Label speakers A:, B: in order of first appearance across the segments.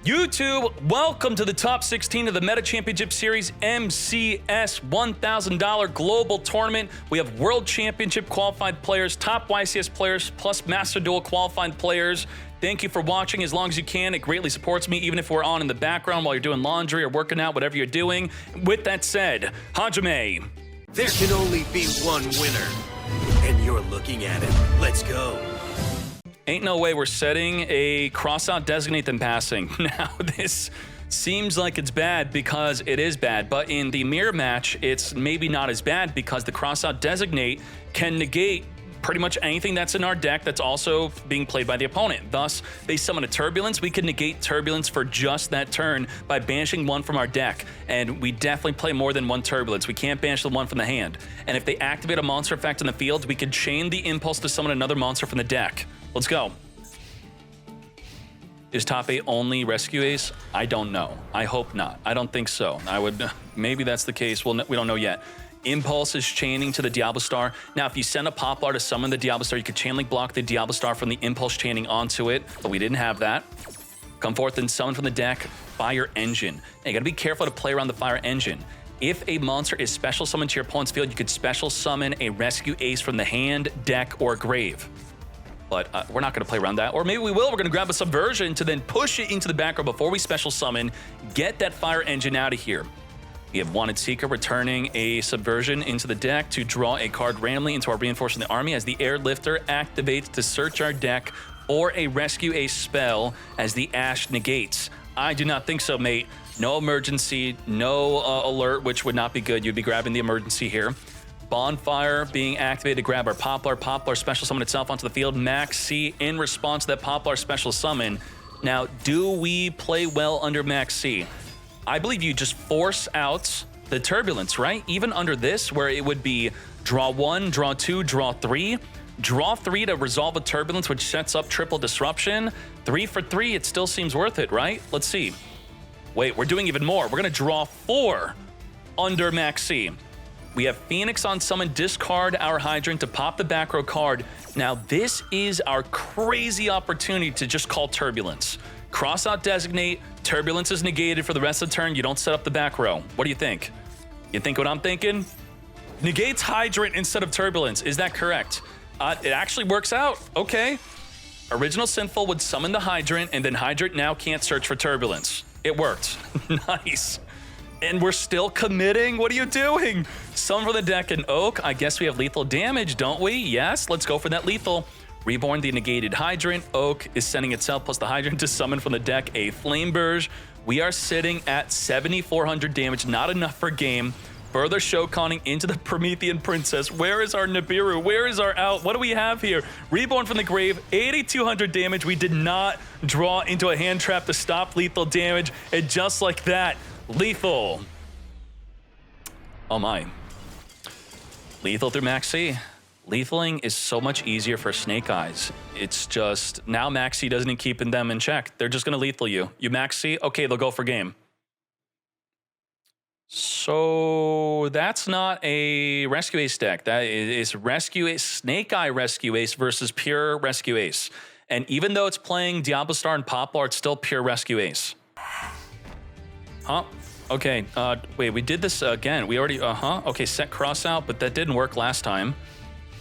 A: YouTube, welcome to the top 16 of the Meta Championship Series MCS $1,000 global tournament. We have World Championship qualified players, top YCS players, plus Master Duel qualified players. Thank you for watching as long as you can. It greatly supports me, even if we're on in the background while you're doing laundry or working out, whatever you're doing. With that said, Hajime.
B: There can only be one winner, and you're looking at it. Let's go.
A: Ain't no way we're setting a cross-out designate then passing. Now, this seems like it's bad because it is bad, but in the mirror match, it's maybe not as bad because the cross-out designate can negate pretty much anything that's in our deck that's also being played by the opponent. Thus, they summon a Turbulence. We can negate Turbulence for just that turn by banishing one from our deck, and we definitely play more than one Turbulence. We can't banish the one from the hand. And if they activate a monster effect in the field, we could chain the impulse to summon another monster from the deck. Let's go. Is top 8 only Rescue Ace? I don't know. I hope not. I don't think so. Maybe that's the case. We don't know yet. Impulse is chaining to the Diablo Star. Now, if you send a Poplar to summon the Diablo Star, you could chain link block the Diablo Star from the Impulse chaining onto it, but we didn't have that. Come forth and summon from the deck Fire Engine. Now, you gotta be careful to play around the Fire Engine. If a monster is special summoned to your opponent's field, you could special summon a Rescue Ace from the hand, deck, or grave. But we're not going to play around that. Or maybe we will. We're going to grab a Subversion to then push it into the back row before we special summon. Get that Fire Engine out of here. We have Wanted Seeker returning a Subversion into the deck to draw a card randomly into our Reinforcing the Army as the Airlifter activates to search our deck for a Rescue Ace spell as the Ash negates. I do not think so, mate. No emergency, no alert, which would not be good. You'd be grabbing the emergency here. Bonfire being activated to grab our Poplar. Poplar special summon itself onto the field. Max C in response to that Poplar special summon. Now, do we play well under Max C? I believe you just force out the Turbulence, right? Even under this, where it would be draw 1, draw 2, draw 3. Draw 3 to resolve a Turbulence, which sets up triple disruption. 3 for 3, it still seems worth it, right? Let's see. Wait, we're doing even more. We're going to draw 4 under Max C. We have Phoenix on summon, discard our Hydrant to pop the back row card. Now, this is our crazy opportunity to just call Turbulence. Cross out Designate, Turbulence is negated for the rest of the turn, you don't set up the back row. What do you think? You think what I'm thinking? Negates Hydrant instead of Turbulence, is that correct? It actually works out, okay. Original Sinful would summon the Hydrant, and then Hydrant now can't search for Turbulence. It worked, nice. And we're still committing? What are you doing? Summon for the deck and Oak. I guess we have lethal damage, don't we? Yes, let's go for that lethal. Reborn the negated Hydrant. Oak is sending itself plus the Hydrant to summon from the deck a Flameburge. We are sitting at 7,400 damage, not enough for game. Further Shoconning into the Promethean Princess. Where is our Nibiru? Where is our out? What do we have here? Reborn from the grave, 8,200 damage. We did not draw into a hand trap to stop lethal damage. And just like that, lethal. Oh my. Lethal through Max C. Lethaling is so much easier for Snake Eyes. It's just, now Max C doesn't keep them in check. They're just going to lethal you. You Max C, okay, they'll go for game. So that's not a Rescue Ace deck. That is Rescue Ace, Snake Eye Rescue Ace versus pure Rescue Ace. And even though it's playing Diablo Star and Poplar, it's still pure Rescue Ace. Huh? Okay, wait, we did this again. We already, okay, set cross out, but that didn't work last time.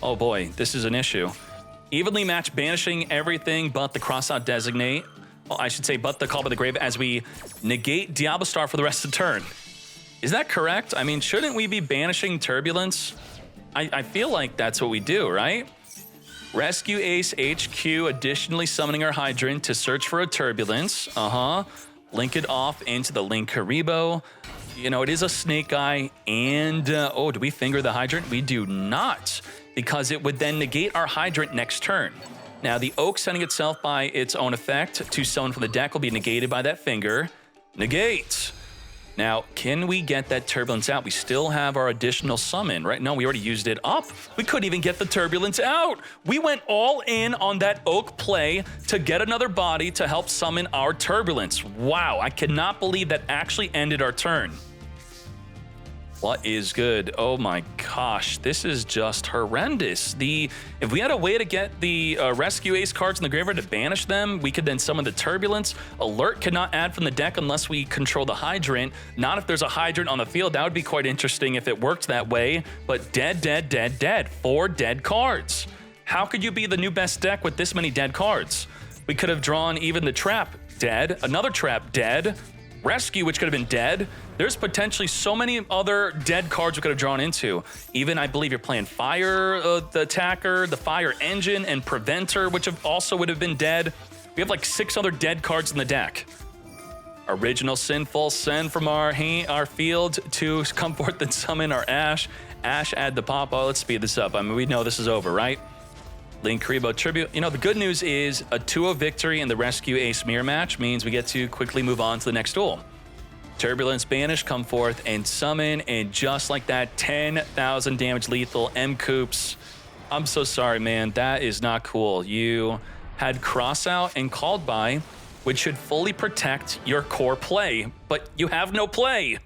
A: Oh boy, this is an issue. Evenly matched, banishing everything but the cross out designate. Well, I should say, but the Call by the Grave as we negate Diablo Star for the rest of the turn. Is that correct? I mean, shouldn't we be banishing Turbulence? I feel like that's what we do, right? Rescue Ace HQ, additionally summoning our Hydrant to search for a Turbulence. Link it off into the Link Karibo. You know, it is a Snake Eye, and, oh, do we finger the Hydrant? We do not, because it would then negate our Hydrant next turn. Now, the Oak sending itself by its own effect to summon from the deck will be negated by that finger. Negate. Now, can we get that Turbulence out? We still have our additional summon, right? No, we already used it up. We couldn't even get the Turbulence out. We went all in on that Oak play to get another body to help summon our Turbulence. Wow, I cannot believe that actually ended our turn. What is good? Oh my gosh, this is just horrendous. If we had a way to get the Rescue Ace cards in the graveyard to banish them, we could then summon the Turbulence. Alert cannot add from the deck unless we control the Hydrant. Not if there's a Hydrant on the field. That would be quite interesting if it worked that way. But dead, dead, dead, dead. 4 dead cards. How could you be the new best deck with this many dead cards? We could have drawn even the Trap, dead. Another Trap, dead. Rescue, which could have been dead. There's potentially so many other dead cards we could have drawn into. Even, I believe you're playing Fire, the Attacker, the Fire Engine, and Preventer, which also would have been dead. We have like 6 other dead cards in the deck. Original Sinful, send from our field to come forth and summon our Ash. Ash, add the pop. Oh, let's speed this up. I mean, we know this is over, right? Link Karibo Tribute. You know, the good news is a 2-0 victory in the Rescue Ace Mirror match means we get to quickly move on to the next duel. Turbulence Banish, come forth and summon, and just like that, 10,000 damage lethal M-Coops. I'm so sorry, man. That is not cool. You had Crossout and Called By, which should fully protect your core play, but you have no play.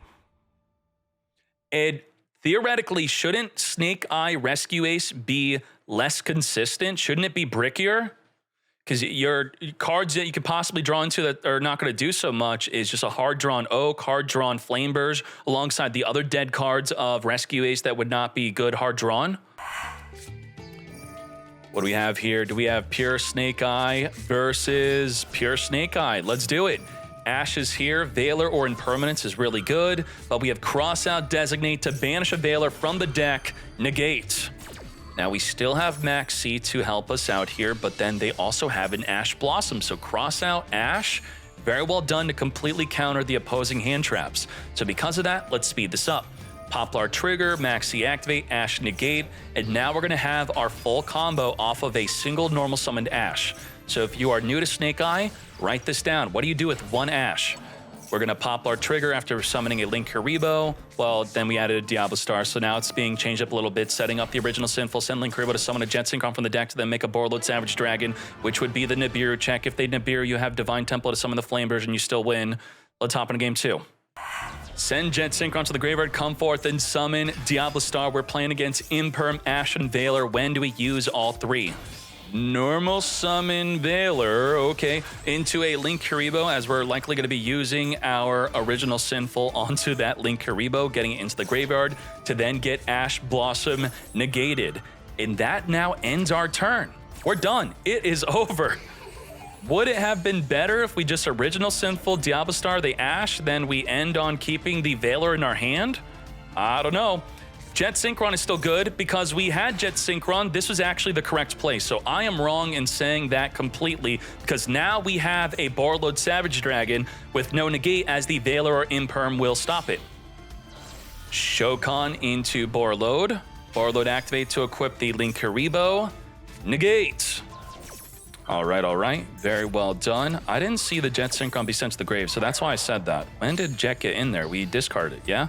A: And theoretically, shouldn't Snake Eye Rescue Ace be less consistent? Shouldn't it be brickier? Because your cards that you could possibly draw into that are not going to do so much is just a hard-drawn Oak, hard-drawn Flameburst, alongside the other dead cards of Rescue Ace that would not be good hard-drawn. What do we have here? Do we have Pure Snake Eye versus Pure Snake Eye? Let's do it. Ash is here. Veiler or Impermanence is really good, but we have Crossout Designate to banish a Veiler from the deck, negate. Now, we still have Max C to help us out here, but then they also have an Ash Blossom. So Crossout, Ash, very well done to completely counter the opposing hand traps. So because of that, let's speed this up. Poplar Trigger, Max C activate, Ash negate, and now we're gonna have our full combo off of a single normal summoned Ash. So if you are new to Snake Eye, write this down. What do you do with 1 Ash? We're gonna Poplar Trigger after summoning a Link Karibo. Well, then we added a Diablo Star, so now it's being changed up a little bit, setting up the original Sinful, send Link Karibo to summon a Jet Synchron from the deck to then make a Borreload Savage Dragon, which would be the Nibiru check. If they Nibiru, you have Divine Temple to summon the Flameburst and you still win. Let's hop into game 2. Send Jet Synchron to the graveyard, come forth and summon Diablo Star. We're playing against Imperm, Ash, and Veiler. When do we use all 3? Normal summon Veiler, okay, into a Link Karibo, as we're likely going to be using our original Sinful onto that Link Karibo, getting it into the graveyard to then get Ash Blossom negated. And that now ends our turn. We're done. It is over. Would it have been better if we just original Sinful, Diablo Star, the Ash, then we end on keeping the Veiler in our hand? I don't know. Jet Synchron is still good because we had Jet Synchron. This was actually the correct play. So I am wrong in saying that completely because now we have a Borreload Savage Dragon with no negate as the Veiler or Imperm will stop it. Shokan into Borreload. Borreload activate to equip the Link Karibo. Negate. All right. Very well done. I didn't see the Jet Synchron be sent to the grave, so that's why I said that. When did Jet get in there? We discarded it, yeah?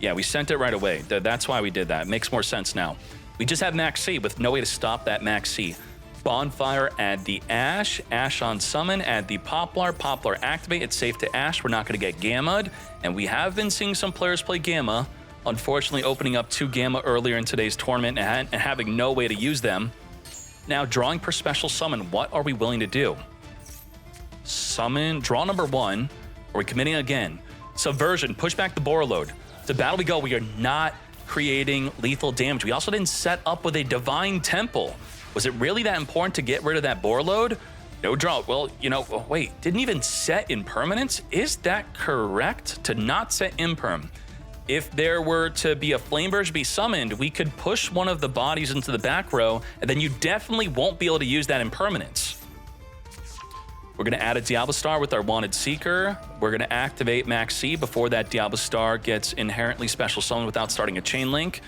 A: Yeah, we sent it right away. That's why we did that. It makes more sense now. We just have Max C with no way to stop that Max C. Bonfire, add the Ash. Ash on summon, add the Poplar. Poplar activate. It's safe to Ash. We're not going to get Gamma'd. And we have been seeing some players play Gamma. Unfortunately, opening up 2 Gamma earlier in today's tournament and having no way to use them. Now, drawing per special summon, what are we willing to do? Summon, draw number 1. Are we committing again? Subversion, push back the Borreload. To battle we go. We are not creating lethal damage. We also didn't set up with a Divine Temple. Was it really that important to get rid of that Borreload? No draw. Well, you know, wait, didn't even set Impermanence? Is that correct? To not set Imperm. If there were to be a Flameburst be summoned, we could push one of the bodies into the back row, and then you definitely won't be able to use that Impermanence. We're going to add a Diablo Star with our Wanted Seeker. We're going to activate Max C before that Diablo Star gets inherently special summoned without starting a Chain Link.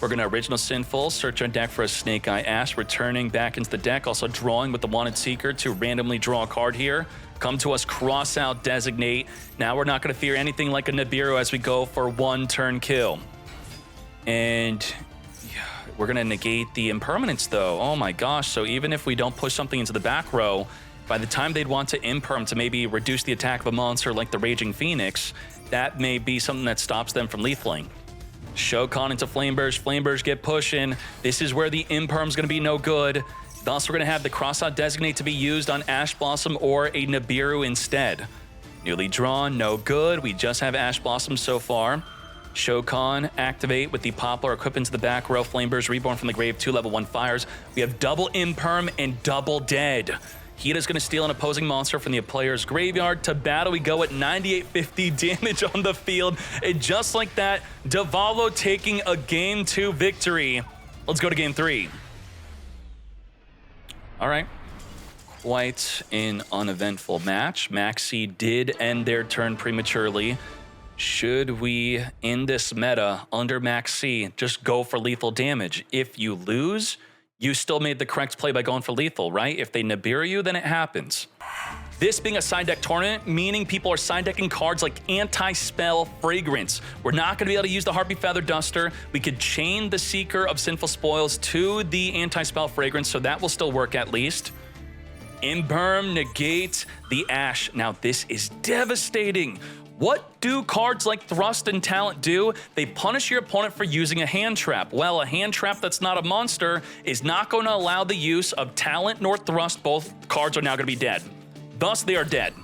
A: We're going to original Sinful, search our deck for a Snake Eye Ash, returning back into the deck, also drawing with the Wanted Seeker to randomly draw a card here. Come to us, Crossout, Designate. Now we're not going to fear anything like a Nibiru as we go for 1 turn kill. And we're going to negate the Impermanence though. Oh my gosh, so even if we don't push something into the back row, by the time they'd want to Imperm to maybe reduce the attack of a monster like the Raging Phoenix, that may be something that stops them from lethaling. Shokan into Flameburst. Flameburst get pushing. This is where the Imperm's going to be no good. Thus, we're going to have the Crossout Designate to be used on Ash Blossom or a Nibiru instead. Newly drawn, no good. We just have Ash Blossom so far. Shokan activate with the Poplar equipped into the back row. Flameburst reborn from the grave, 2 level 1 fires. We have double Imperm and double dead. Hita's going to steal an opposing monster from the player's graveyard. To battle, we go at 9850 damage on the field. And just like that, Davalo taking a Game 2 victory. Let's go to Game 3. All right. Quite an uneventful match. Maxi did end their turn prematurely. Should we, in this meta, under Maxi, just go for lethal damage? If you lose, you still made the correct play by going for lethal, right? If they Nibiru you, then it happens. This being a side deck tournament, meaning people are side decking cards like Anti-Spell Fragrance. We're not going to be able to use the Harpy Feather Duster. We could chain the Seeker of Sinful Spoils to the Anti-Spell Fragrance, so that will still work at least. Imperm, negate the Ash. Now this is devastating. What do cards like Thrust and Talent do? They punish your opponent for using a hand trap. Well, a hand trap that's not a monster is not going to allow the use of Talent nor Thrust. Both cards are now going to be dead. Thus, they are dead.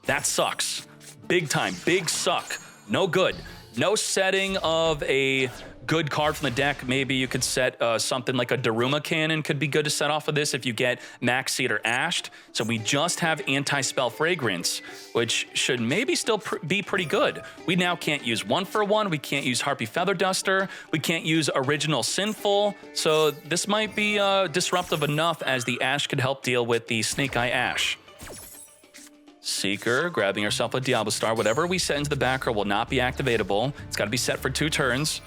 A: That sucks. Big time. Big suck. No good. No setting of a good card from the deck. Maybe you could set something like a Daruma Cannon could be good to set off of this if you get Maxied or Ashed. So we just have Anti-Spell Fragrance, which should maybe still be pretty good. We now can't use 1-for-1. We can't use Harpy Feather Duster. We can't use Original Sinful. So this might be disruptive enough as the Ash could help deal with the Snake Eye Ash. Seeker, grabbing herself a Diablo Star. Whatever we set into the back row will not be activatable. It's got to be set for 2 turns.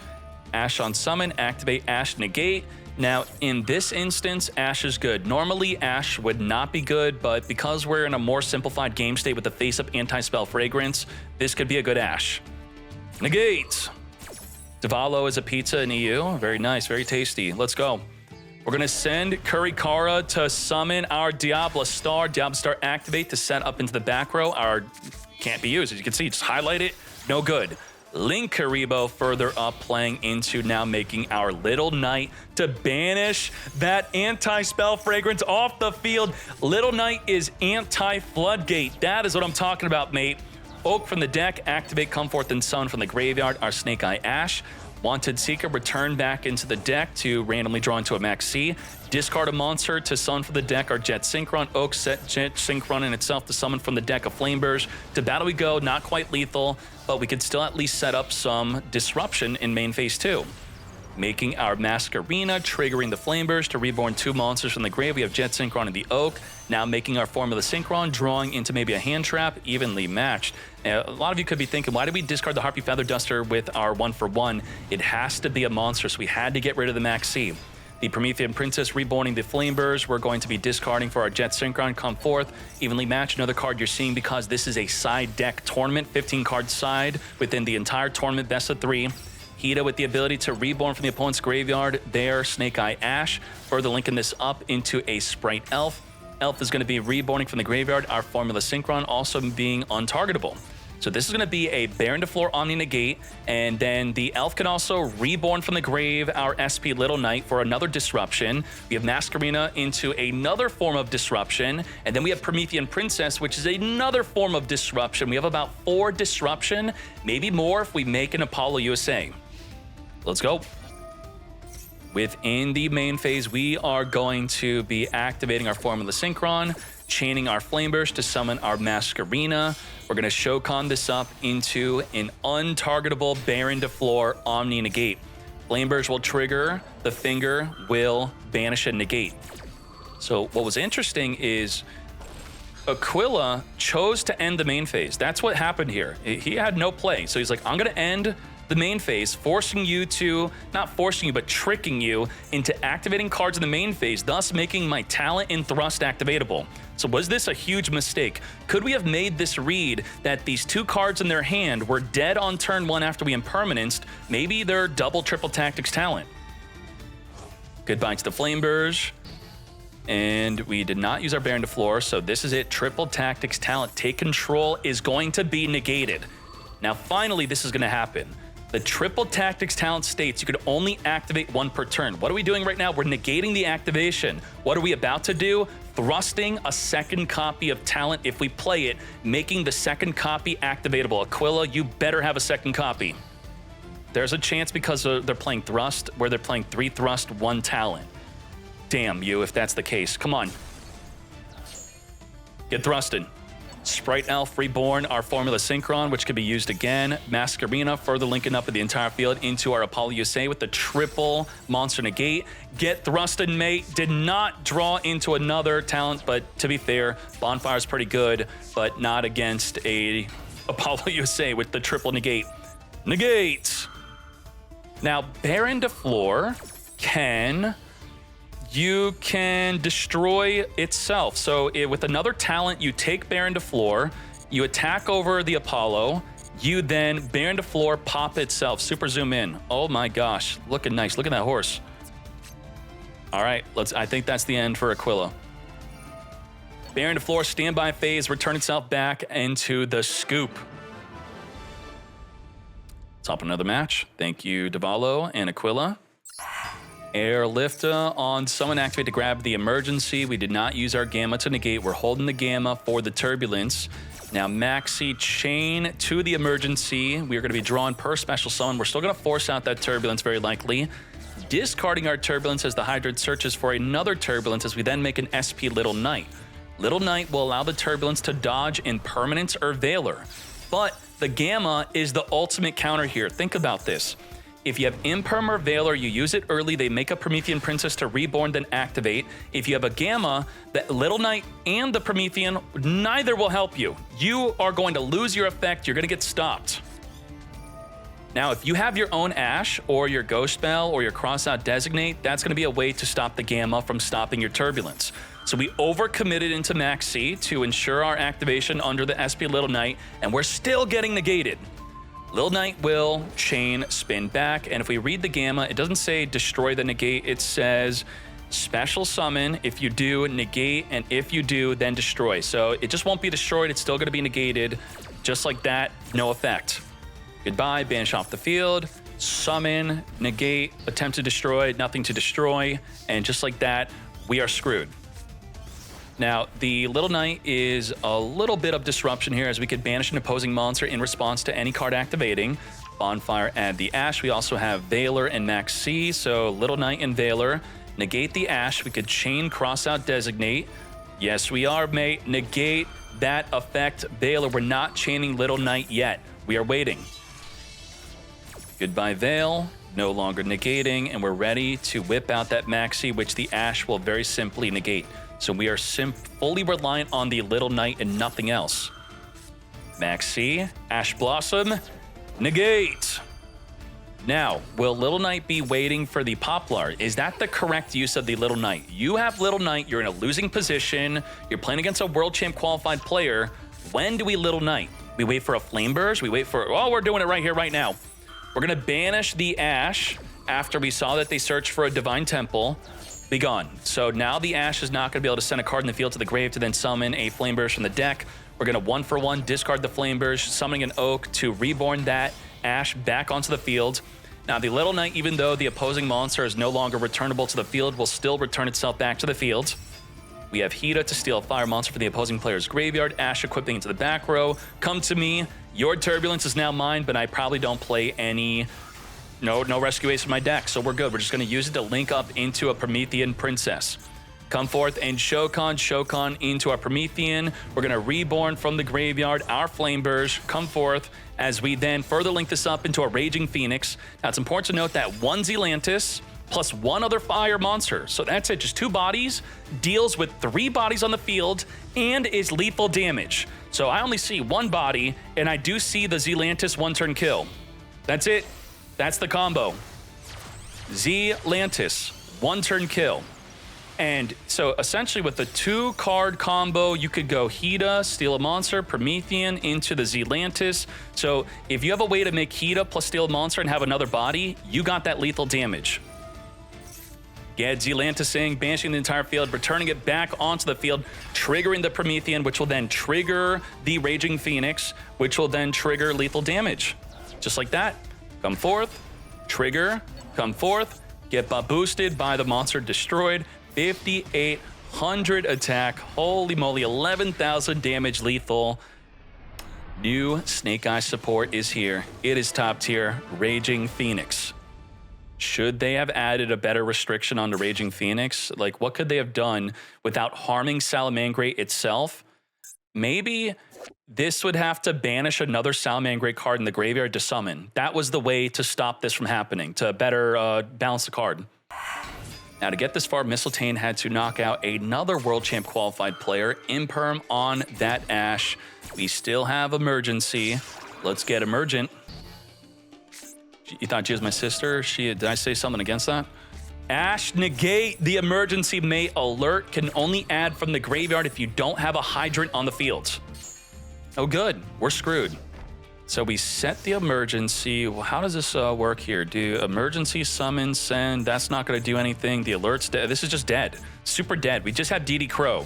A: Ash on summon, activate Ash negate. Now, in this instance, Ash is good. Normally, Ash would not be good, but because we're in a more simplified game state with the face-up Anti-Spell Fragrance, this could be a good Ash. Negate. Davalo is a pizza in EU. Very nice, very tasty. Let's go. We're going to send Kurikara to summon our Diablo Star. Diablo Star activate to set up into the back row. Our can't be used. As you can see, just highlight it. No good. Link Karibo further up, playing into now making our Little Knight to banish that Anti-Spell Fragrance off the field. Little Knight is Anti-Floodgate. That is what I'm talking about, mate. Oak from the deck, activate Come Forth and Sun from the graveyard, our Snake Eye Ash. Wanted Seeker, return back into the deck to randomly draw into a Maxi. Discard a monster to summon from the deck, our Jet Synchron. Oak set Jet Synchron in itself to summon from the deck of Flameburst. To battle we go, not quite lethal, but we could still at least set up some disruption in main phase 2. Making our Masquerena, triggering the Flameburst to reborn 2 monsters from the grave. We have Jet Synchron and the Oak. Now making our Formula Synchron, drawing into maybe a hand trap, evenly matched. Now, a lot of you could be thinking, why did we discard the Harpy Feather Duster with our 1-for-1? It has to be a monster, so we had to get rid of the Maxi. The Promethean Princess reborning the Flameburst. We're going to be discarding for our Jet Synchron. Come Forth, evenly matched. Another card you're seeing because this is a side deck tournament, 15-card side within the entire tournament, best of 3. Hita with the ability to reborn from the opponent's graveyard, their Snake Eye Ash. Further linking this up into a Sprite Elf. Elf is going to be reborning from the graveyard, our Formula Synchron also being untargetable. So this is going to be a Baron to Floor Omni Negate, and then the Elf can also reborn from the grave our SP Little Knight for another disruption. We have Masquerena into another form of disruption, and then we have Promethean Princess, which is another form of disruption. We have about 4 disruption, maybe more if we make an Apollo USA. Let's go. Within the main phase, we are going to be activating our Formula Synchron, chaining our Flameburst to summon our Masquerena. We're going to Shokan this up into an untargetable Baron to Floor Omni Negate. Flameburst will trigger, the finger will banish and negate. So what was interesting is Aquila chose to end the main phase. That's what happened here. He had no play. So he's like, I'm going to end the main phase, forcing you to, not forcing you, but tricking you into activating cards in the main phase, thus making my Talent and Thrust activatable. So was this a huge mistake? Could we have made this read that these 2 cards in their hand were dead on turn 1 after we impermanenced? Maybe they're double triple tactics Talent. Goodbye to the Flameburst. And we did not use our Baron to Floor, so this is it. Triple tactics Talent. Take control is going to be negated. Now, finally, this is going to happen. The triple tactics talent states you could only activate one per turn. What are we doing right now? We're negating the activation. What are we about to do? Thrusting a second copy of talent if we play it, making the second copy activatable. Aquila, you better have a second copy. There's a chance because they're playing thrust, where they're playing 3 thrust, 1 talent. Damn you, if that's the case. Come on. Get thrusted. Sprite Elf Reborn, our Formula Synchron, which could be used again. Masquerina, further linking up with the entire field into our Apollo USA with the triple Monster Negate. Get thrusted, mate. Did not draw into another talent, but to be fair, Bonfire's pretty good, but not against a Apollo USA with the triple Negate. Negate! Now, Baron de Floor you can destroy itself. So with another talent, you take Baron de Floor, you attack over the Apollo, you then Baron de Floor pop itself. Super zoom in. Oh my gosh, looking nice. Look at that horse. All right, I think that's the end for Aquila. Baron de Floor, standby phase, return itself back into the scoop. Top another match. Thank you, Davalo and Aquila. Airlifta on summon activate to grab the emergency. We did not use our Gamma to negate. We're holding the Gamma for the turbulence. Now Maxi chain to the emergency. We are going to be drawn per special summon. We're still going to force out that turbulence very likely. Discarding our turbulence as the Hydroid searches for another turbulence as we then make an SP Little Knight. Little Knight will allow the turbulence to dodge Impermanence or Veiler. But the Gamma is the ultimate counter here. Think about this. If you have Imperm or Veiler, you use it early, they make a Promethean Princess to Reborn, then activate. If you have a Gamma, that Little Knight and the Promethean, neither will help you. You are going to lose your effect, you're going to get stopped. Now, if you have your own Ash, or your Ghost Spell, or your Crossout Designate, that's going to be a way to stop the Gamma from stopping your Turbulence. So we overcommitted into Maxi to ensure our activation under the SP Little Knight, and we're still getting negated. Little Knight will chain spin back, and if we read the Gamma, it doesn't say destroy the negate, it says special summon if you do, negate, and if you do, then destroy. So it just won't be destroyed, it's still going to be negated, just like that, no effect. Goodbye, banish off the field, summon, negate, attempt to destroy, nothing to destroy, and just like that, we are screwed. Now, the Little Knight is a little bit of disruption here as we could banish an opposing monster in response to any card activating. Bonfire, add the Ash. We also have Veiler and Maxi, so Little Knight and Veiler. Negate the Ash. We could chain Crossout Designate. Yes, we are, mate. Negate that effect. Veiler, we're not chaining Little Knight yet. We are waiting. Goodbye, Veil. No longer negating, and we're ready to whip out that Maxi, which the Ash will very simply negate. So we are fully reliant on the Little Knight and nothing else. Maxi, Ash Blossom, negate. Now, will Little Knight be waiting for the Poplar? Is that the correct use of the Little Knight? You have Little Knight, you're in a losing position, you're playing against a World Champ qualified player. When do we Little Knight? We wait for a Flame Burst? We wait for, oh, we're doing it right here, right now. We're gonna banish the Ash after we saw that they searched for a Divine Temple. Be gone. So now the Ash is not going to be able to send a card in the field to the grave to then summon a Flame Burst from the deck. We're going to 1-for-1 discard the Flame Burst, summoning an Oak to reborn that Ash back onto the field. Now the Little Knight, even though the opposing monster is no longer returnable to the field, will still return itself back to the field. We have Hida to steal a fire monster for the opposing player's graveyard. Ash equipping into the back row. Come to me. Your Turbulence is now mine, but I probably don't play any... No Rescue Ace in my deck, so we're good. We're just going to use it to link up into a Promethean Princess. Come forth and Shokan into our Promethean. We're going to reborn from the graveyard our Flame Burst. Come forth as we then further link this up into a Raging Phoenix. Now, it's important to note that one Zelantis plus one other fire monster. So that's it, just 2 bodies, deals with 3 bodies on the field, and is lethal damage. So I only see 1 body, and I do see the Zelantis 1-turn kill. That's it. That's the combo. Zelantis, 1-turn kill. And so essentially with the 2-card combo, you could go Hida, steal a monster, Promethean into the Zelantis. So if you have a way to make Hida plus steal a monster and have another body, you got that lethal damage. Get Zelantising, banishing the entire field, returning it back onto the field, triggering the Promethean, which will then trigger the Raging Phoenix, which will then trigger lethal damage. Just like that. come forth, trigger, come forth, get boosted by the monster destroyed, 5,800 attack, holy moly, 11,000 damage lethal. New Snake Eyes support is here. It is top tier, Raging Phoenix. Should they have added a better restriction on the Raging Phoenix? Like, what could they have done without harming Salamangreat itself? Maybe this would have to banish another Salamangreat card in the graveyard to summon. That was the way to stop this from happening, to better balance the card. Now, to get this far, Mistletoe had to knock out another World Champ qualified player, Imperm on that Ash. We still have Emergency. Let's get Emergent. You thought she was my sister? Did I say something against that? Ash, negate the Emergency Mate alert. Can only add from the graveyard if you don't have a Hydrant on the field. Oh, good. We're screwed. So we set the Emergency. Well, how does this work here? Do Emergency summon, send? That's not going to do anything. The alert's dead. This is just dead. Super dead. We just have DD Crow.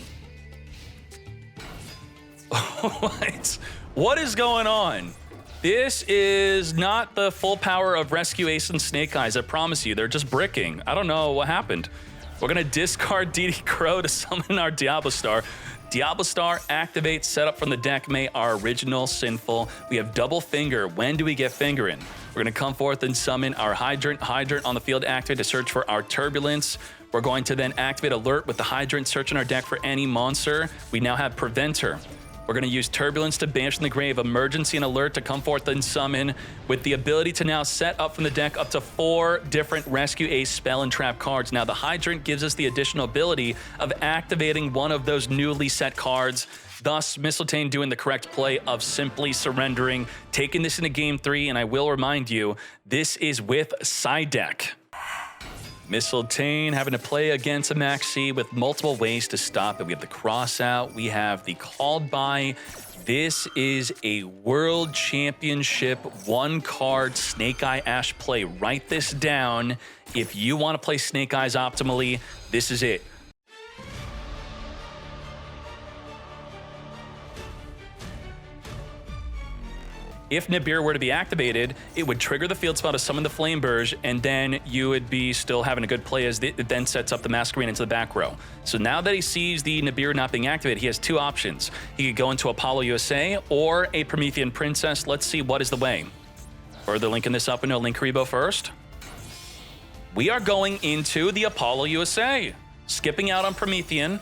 A: What is going on? This is not the full power of Rescue Ace and Snake Eyes, I promise you. They're just bricking. I don't know what happened. We're going to discard DD Crow to summon our Diablo Star. Diablo Star activates, set up from the deck, mate, our original Sinful. We have double finger. When do we get fingering? We're going to come forth and summon our Hydrant. Hydrant on the field activate to search for our Turbulence. We're going to then activate Alert with the Hydrant, search in our deck for any monster. We now have Preventer. We're going to use Turbulence to banish from the grave, Emergency and Alert to come forth and summon, with the ability to now set up from the deck up to 4 different Rescue Ace spell and trap cards. Now, the Hydrant gives us the additional ability of activating one of those newly set cards, thus Mistletoe doing the correct play of simply surrendering, taking this into Game 3, and I will remind you, this is with side deck. Mistletoe having to play against a Maxi with multiple ways to stop it. We have the cross out. We have the called by. This is a World Championship 1-card Snake Eye Ash play. Write this down. If you want to play Snake Eyes optimally, this is it. If Nibiru were to be activated, it would trigger the field spell to summon the Flame Burge, and then you would be still having a good play as it then sets up the Masquerade into the back row. So now that he sees the Nibiru not being activated, he has 2 options. He could go into Apollo USA or a Promethean Princess. Let's see what is the way. Further linking this up into a Linkaribo first. We are going into the Apollo USA. Skipping out on Promethean.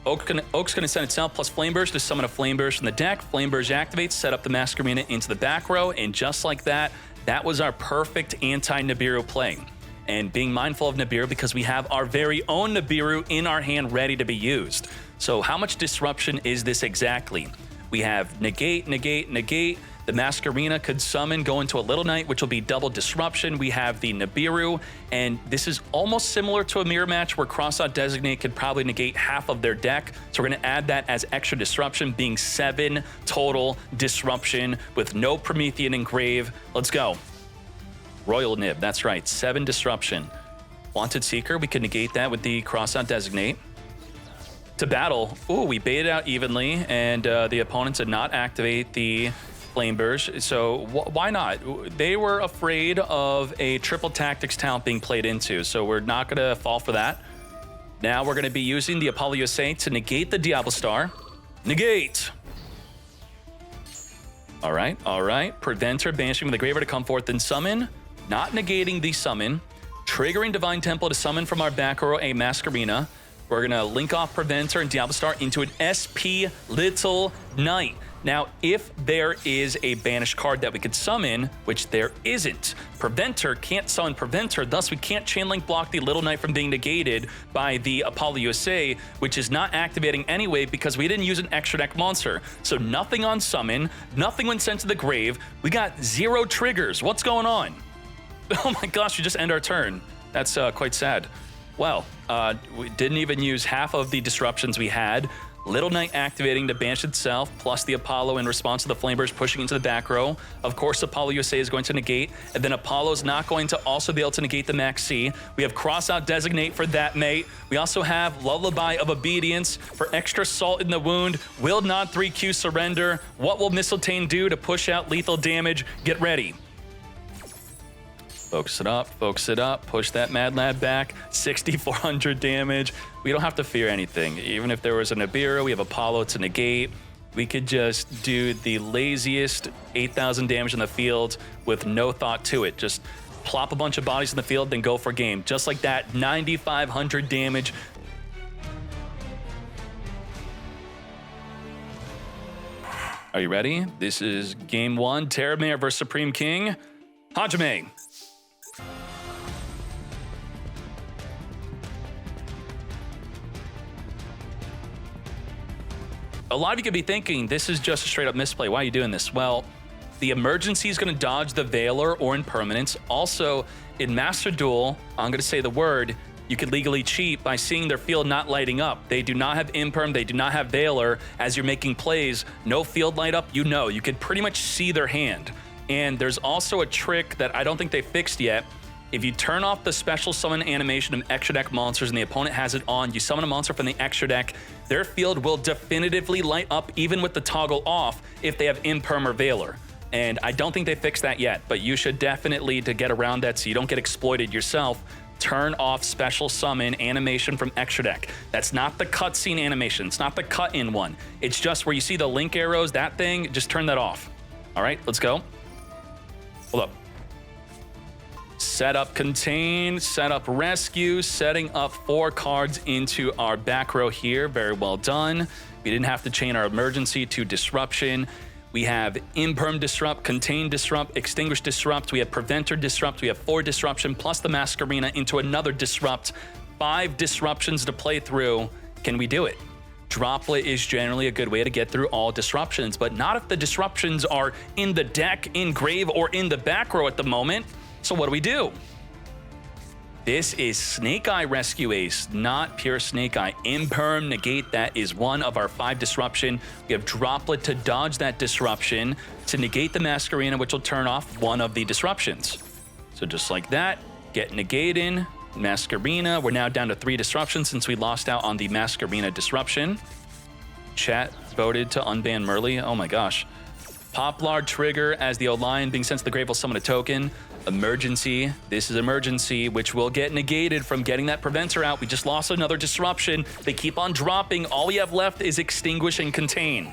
A: Oak's going to send itself plus Flame Burst to summon a Flame Burst from the deck. Flame Burst activates, set up the Masquerena into the back row, and just like that, that was our perfect anti-Nibiru play. And being mindful of Nibiru because we have our very own Nibiru in our hand ready to be used. So how much disruption is this exactly? We have negate, negate, negate. The Masquerena could summon, go into a Little Knight, which will be double disruption. We have the Nibiru, and this is almost similar to a mirror match where Crossout Designate could probably negate half of their deck. So we're going to add that as extra disruption, being 7 total disruption with no Promethean Engrave. Let's go. Royal Nib, that's right, 7 disruption. Wanted Seeker, we could negate that with the Crossout Designate. To battle, ooh, we baited out evenly, and the opponents did not activate the Flame Burst, so why not? They were afraid of a triple tactics talent being played into, so we're not going to fall for that. Now we're going to be using the Apollo USA to negate the Diablo Star. Negate! All right. Preventer, banishing from the graveyard to come forth and summon. Not negating the summon. Triggering Divine Temple to summon from our back row a Masquerena. We're going to link off Preventer and Diablo Star into an SP Little Knight. Now, if there is a banished card that we could summon, which there isn't, Preventer can't summon Preventer, thus we can't chain link block the Little Knight from being negated by the Apollo USA, which is not activating anyway because we didn't use an extra deck monster. So nothing on summon, nothing when sent to the grave. We got 0 triggers. What's going on? Oh my gosh, we just end our turn. That's quite sad. Well, we didn't even use half of the disruptions we had. Little Knight activating to banish itself, plus the Apollo in response to the Flame Burst pushing into the back row. Of course, Apollo USA is going to negate, and then Apollo's not going to also be able to negate the Max C. We have Crossout Designate for that mate. We also have Lullaby of Obedience for extra salt in the wound. Will not 3Q surrender. What will Mistletoe do to push out lethal damage? Get ready. Focus it up, focus it up, push that Mad Lad back, 6,400 damage. We don't have to fear anything. Even if there was a Nibiru, we have Apollo to negate. We could just do the laziest 8,000 damage in the field with no thought to it. Just plop a bunch of bodies in the field, then go for game. Just like that, 9,500 damage. Are you ready? This is game one, Terramare versus Supreme King. Hajime. A lot of you could be thinking, this is just a straight up misplay. Why are you doing this? Well, the emergency is going to dodge the Veiler or Impermanence. Also, in Master Duel, I'm going to say the word, you could legally cheat by seeing their field not lighting up. They do not have Imperm, they do not have Veiler. As you're making plays, no field light up, you know. You could pretty much see their hand. And there's also a trick that I don't think they fixed yet. If you turn off the special summon animation of extra deck monsters and the opponent has it on, you summon a monster from the extra deck, their field will definitively light up even with the toggle off if they have Imperm or Veiler. And I don't think they fixed that yet, but you should definitely, to get around that so you don't get exploited yourself, turn off special summon animation from extra deck. That's not the cutscene animation. It's not the cut-in one. It's just where you see the link arrows, that thing, just turn that off. All right, let's go. Hold up. Set up contain, set up rescue, setting up 4 cards into our back row here. Very well done. We didn't have to chain our emergency to disruption. We have Imperm Disrupt, Contain Disrupt, Extinguish Disrupt. We have Preventer Disrupt. We have 4 Disruption plus the Masquerena into another Disrupt. 5 disruptions to play through. Can we do it? Droplet is generally a good way to get through all disruptions, but not if the disruptions are in the deck, in grave, or in the back row at the moment. So what do? This is Snake Eye Rescue Ace, not pure Snake Eye. Imperm, negate, that is 1 of our 5 disruption. We have Droplet to dodge that disruption, to negate the Masquerena, which will turn off 1 of the disruptions. So just like that, get negated, Masquerena. We're now down to 3 disruptions since we lost out on the Masquerena disruption. Chat voted to unban Merly. Oh my gosh. Poplar trigger as the O-Lion being sent to the grave will summon a token. Emergency. This is emergency, which will get negated from getting that preventer out. We just lost another disruption. They keep on dropping. All we have left is extinguish and contain.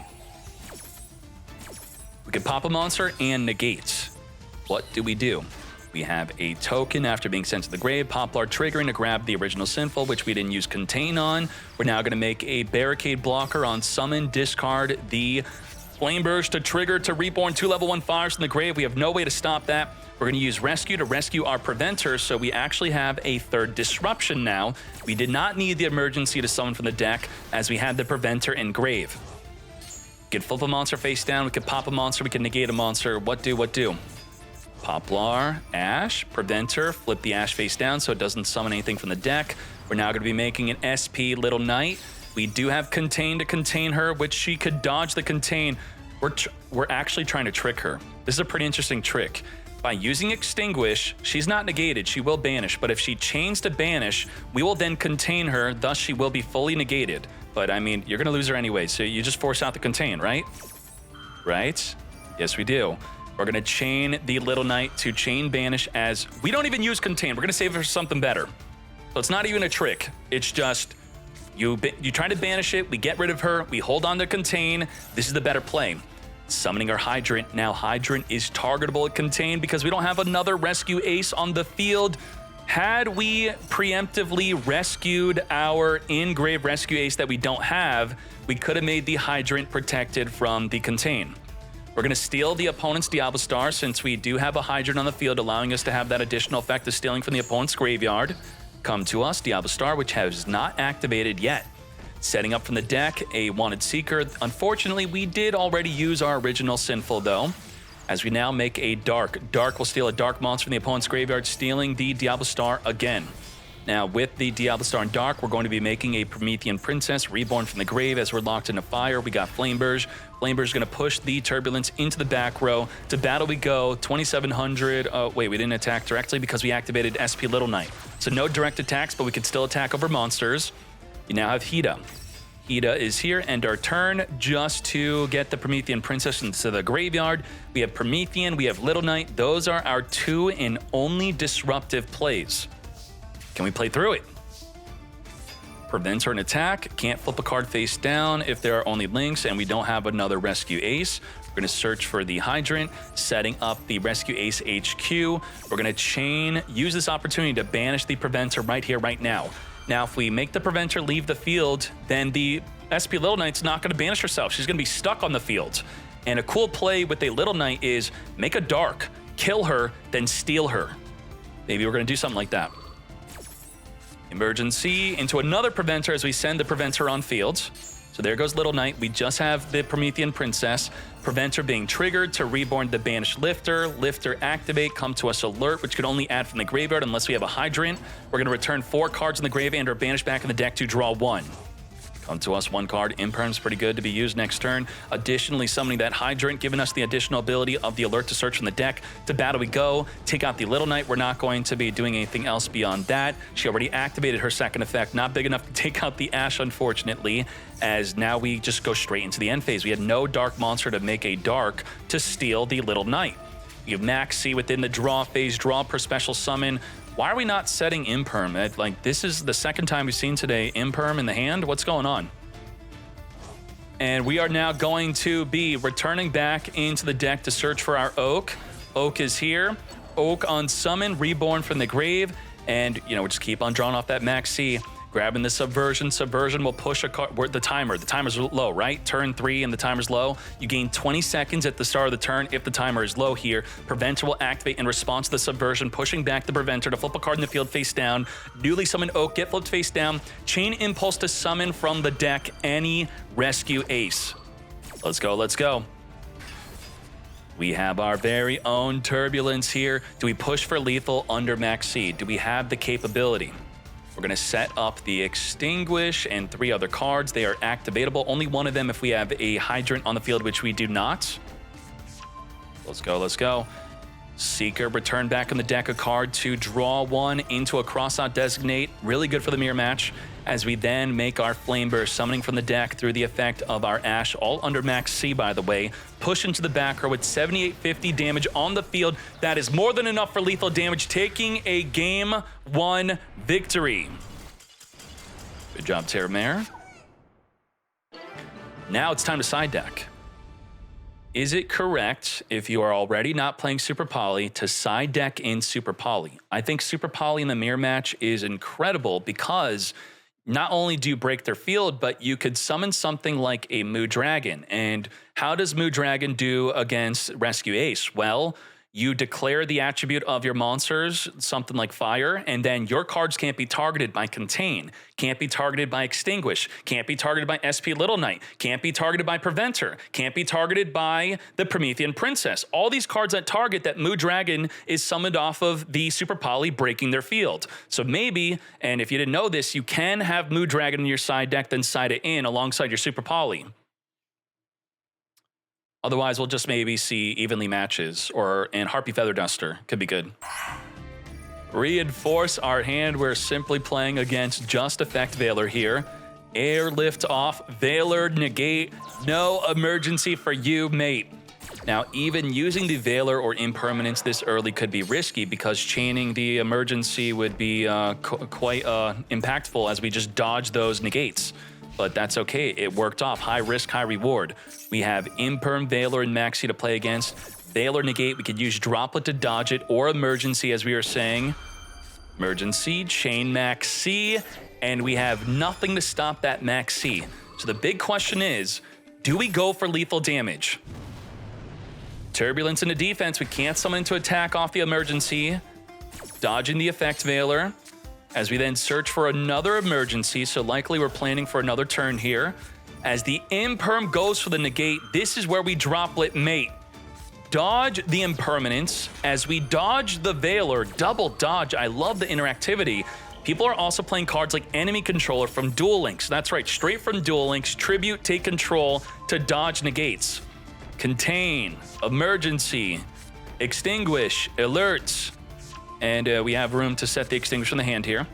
A: We could pop a monster and negate. What do? We have a token after being sent to the grave. Poplar triggering to grab the original Sinful, which we didn't use contain on. We're now going to make a barricade blocker on summon, discard the Flameburst to trigger to reborn 2 level 1 fires from the grave. We have no way to stop that. We're going to use rescue to rescue our preventer, so we actually have a 3rd disruption now. We did not need the emergency to summon from the deck as we had the preventer in grave. We could flip a monster face down, we could pop a monster, we could negate a monster. What do? Poplar, Ash, preventer, flip the Ash face down so it doesn't summon anything from the deck. We're now going to be making an SP Little Knight. We do have contain to contain her, which she could dodge the contain. We're actually trying to trick her. This is a pretty interesting trick. By using Extinguish, she's not negated, she will banish, but if she chains to banish, we will then contain her, thus she will be fully negated. But I mean, you're gonna lose her anyway, so you just force out the contain, right? Right? Yes, we do. We're gonna chain the Little Knight to chain banish as, we don't even use contain, we're gonna save her for something better. So it's not even a trick, it's just, you try to banish it, we get rid of her, we hold on to contain, this is the better play. Summoning our Hydrant. Now Hydrant is targetable at contain because we don't have another rescue ace on the field. Had we preemptively rescued our in-grave rescue ace that we don't have, we could have made the Hydrant protected from the contain. We're going to steal the opponent's Diablo Star since we do have a Hydrant on the field, allowing us to have that additional effect of stealing from the opponent's graveyard. Come to us, Diablo Star, which has not activated yet. Setting up from the deck, a Wanted Seeker. Unfortunately, we did already use our original Sinful, though, as we now make a Dark. Dark will steal a Dark monster from the opponent's graveyard, stealing the Diablo Star again. Now, with the Diablo Star and Dark, we're going to be making a Promethean Princess, reborn from the grave as we're locked into fire. We got Flameburge. Flameburge is going to push the Turbulence into the back row. To battle we go, 2,700. Wait, we didn't attack directly because we activated SP Little Knight. So no direct attacks, but we can still attack over monsters. You now have Hida. Ida is here, end our turn just to get the Promethean Princess into the graveyard. We have Promethean, we have Little Knight. Those are our 2 and only disruptive plays. Can we play through it? Prevents her an attack, can't flip a card face down if there are only links and we don't have another Rescue Ace. We're going to search for the Hydrant, setting up the Rescue Ace HQ. We're going to use this opportunity to banish the Preventer right here, right now. Now, if we make the Preventer leave the field, then the SP Little Knight's not going to banish herself. She's going to be stuck on the field. And a cool play with a Little Knight is make a Dark, kill her, then steal her. Maybe we're going to do something like that. Emergency into another Preventer as we send the Preventer on field. So there goes Little Knight. We just have the Promethean Princess. Preventer being triggered to reborn the banished Lifter. Lifter activate, come to us alert, which could only add from the graveyard unless we have a Hydrant. We're going to return 4 cards in the grave and or banish back in the deck to draw 1. Come to us 1 card. Imperm's pretty good to be used next turn. Additionally, summoning that Hydrant, giving us the additional ability of the alert to search from the deck. To battle we go. Take out the Little Knight. We're not going to be doing anything else beyond that. She already activated her second effect. Not big enough to take out the Ash, unfortunately, as now we just go straight into the end phase. We had no Dark monster to make a Dark to steal the Little Knight. You have Max C within the draw phase. Draw per special summon. Why are we not setting Imperm? Like, this is the second time we've seen today Imperm in the hand. What's going on? And we are now going to be returning back into the deck to search for our Oak. Oak is here. Oak on summon, reborn from the grave. And, you know, we just keep on drawing off that Max C. Grabbing the Subversion. Subversion will push a card. The timer. The timer's low, right? Turn 3 and the timer's low. You gain 20 seconds at the start of the turn if the timer is low here. Preventer will activate in response to the Subversion, pushing back the Preventer to flip a card in the field face down. Newly summoned Oak, get flipped face down. Chain Impulse to summon from the deck any Rescue Ace. Let's go, let's go. We have our very own Turbulence here. Do we push for lethal under Max C? Do we have the capability? We're going to set up the Extinguish and 3 other cards. They are activatable. Only one of them if we have a Hydrant on the field, which we do not. Let's go, let's go. Seeker, return back in the deck a card to draw 1 into a Crossout Designate. Really good for the mirror match. As we then make our Flame Burst, summoning from the deck through the effect of our Ash, all under Max C, by the way. Push into the back row with 7850 damage on the field. That is more than enough for lethal damage, taking a Game 1 victory. Good job, Terramare. Now it's time to side deck. Is it correct, if you are already not playing Super Poly, to side deck in Super Poly? I think Super Poly in the mirror match is incredible because not only do you break their field, but you could summon something like a Moo Dragon. And how does Moo Dragon do against Rescue Ace? Well, you declare the attribute of your monsters, something like Fire, and then your cards can't be targeted by Contain, can't be targeted by Extinguish, can't be targeted by SP Little Knight, can't be targeted by Preventer, can't be targeted by the Promethean Princess. All these cards that target that Moo Dragon is summoned off of the Super Poly, breaking their field. So maybe, and if you didn't know this, you can have Moo Dragon in your side deck, then side it in alongside your Super Poly. Otherwise, we'll just maybe see evenly matches, and Harpy Feather Duster could be good. Reinforce our hand. We're simply playing against just Effect Veiler here. Airlift off, Veiler negate. No emergency for you, mate. Now, even using the Veiler or Impermanence this early could be risky because chaining the emergency would be quite impactful as we just dodge those negates. But that's okay. It worked off. High risk, high reward. We have Imperm, Veiler, and Maxi to play against. Veiler negate, we could use Droplet to dodge it, or Emergency, as we were saying. Emergency, Chain Maxi, and we have nothing to stop that Maxi. So the big question is, do we go for lethal damage? Turbulence into defense. We can't summon into attack off the Emergency. Dodging the Effect Veiler. As we then search for another emergency, so likely we're planning for another turn here. As the Imperm goes for the negate, this is where we Droplet mate. Dodge the Impermanence. As we dodge the Veiler, double dodge. I love the interactivity. People are also playing cards like Enemy Controller from Duel Links. That's right, straight from Duel Links. Tribute, take control to dodge negates. Contain, Emergency, Extinguish, Alerts. And we have room to set the Extinguish in the hand here.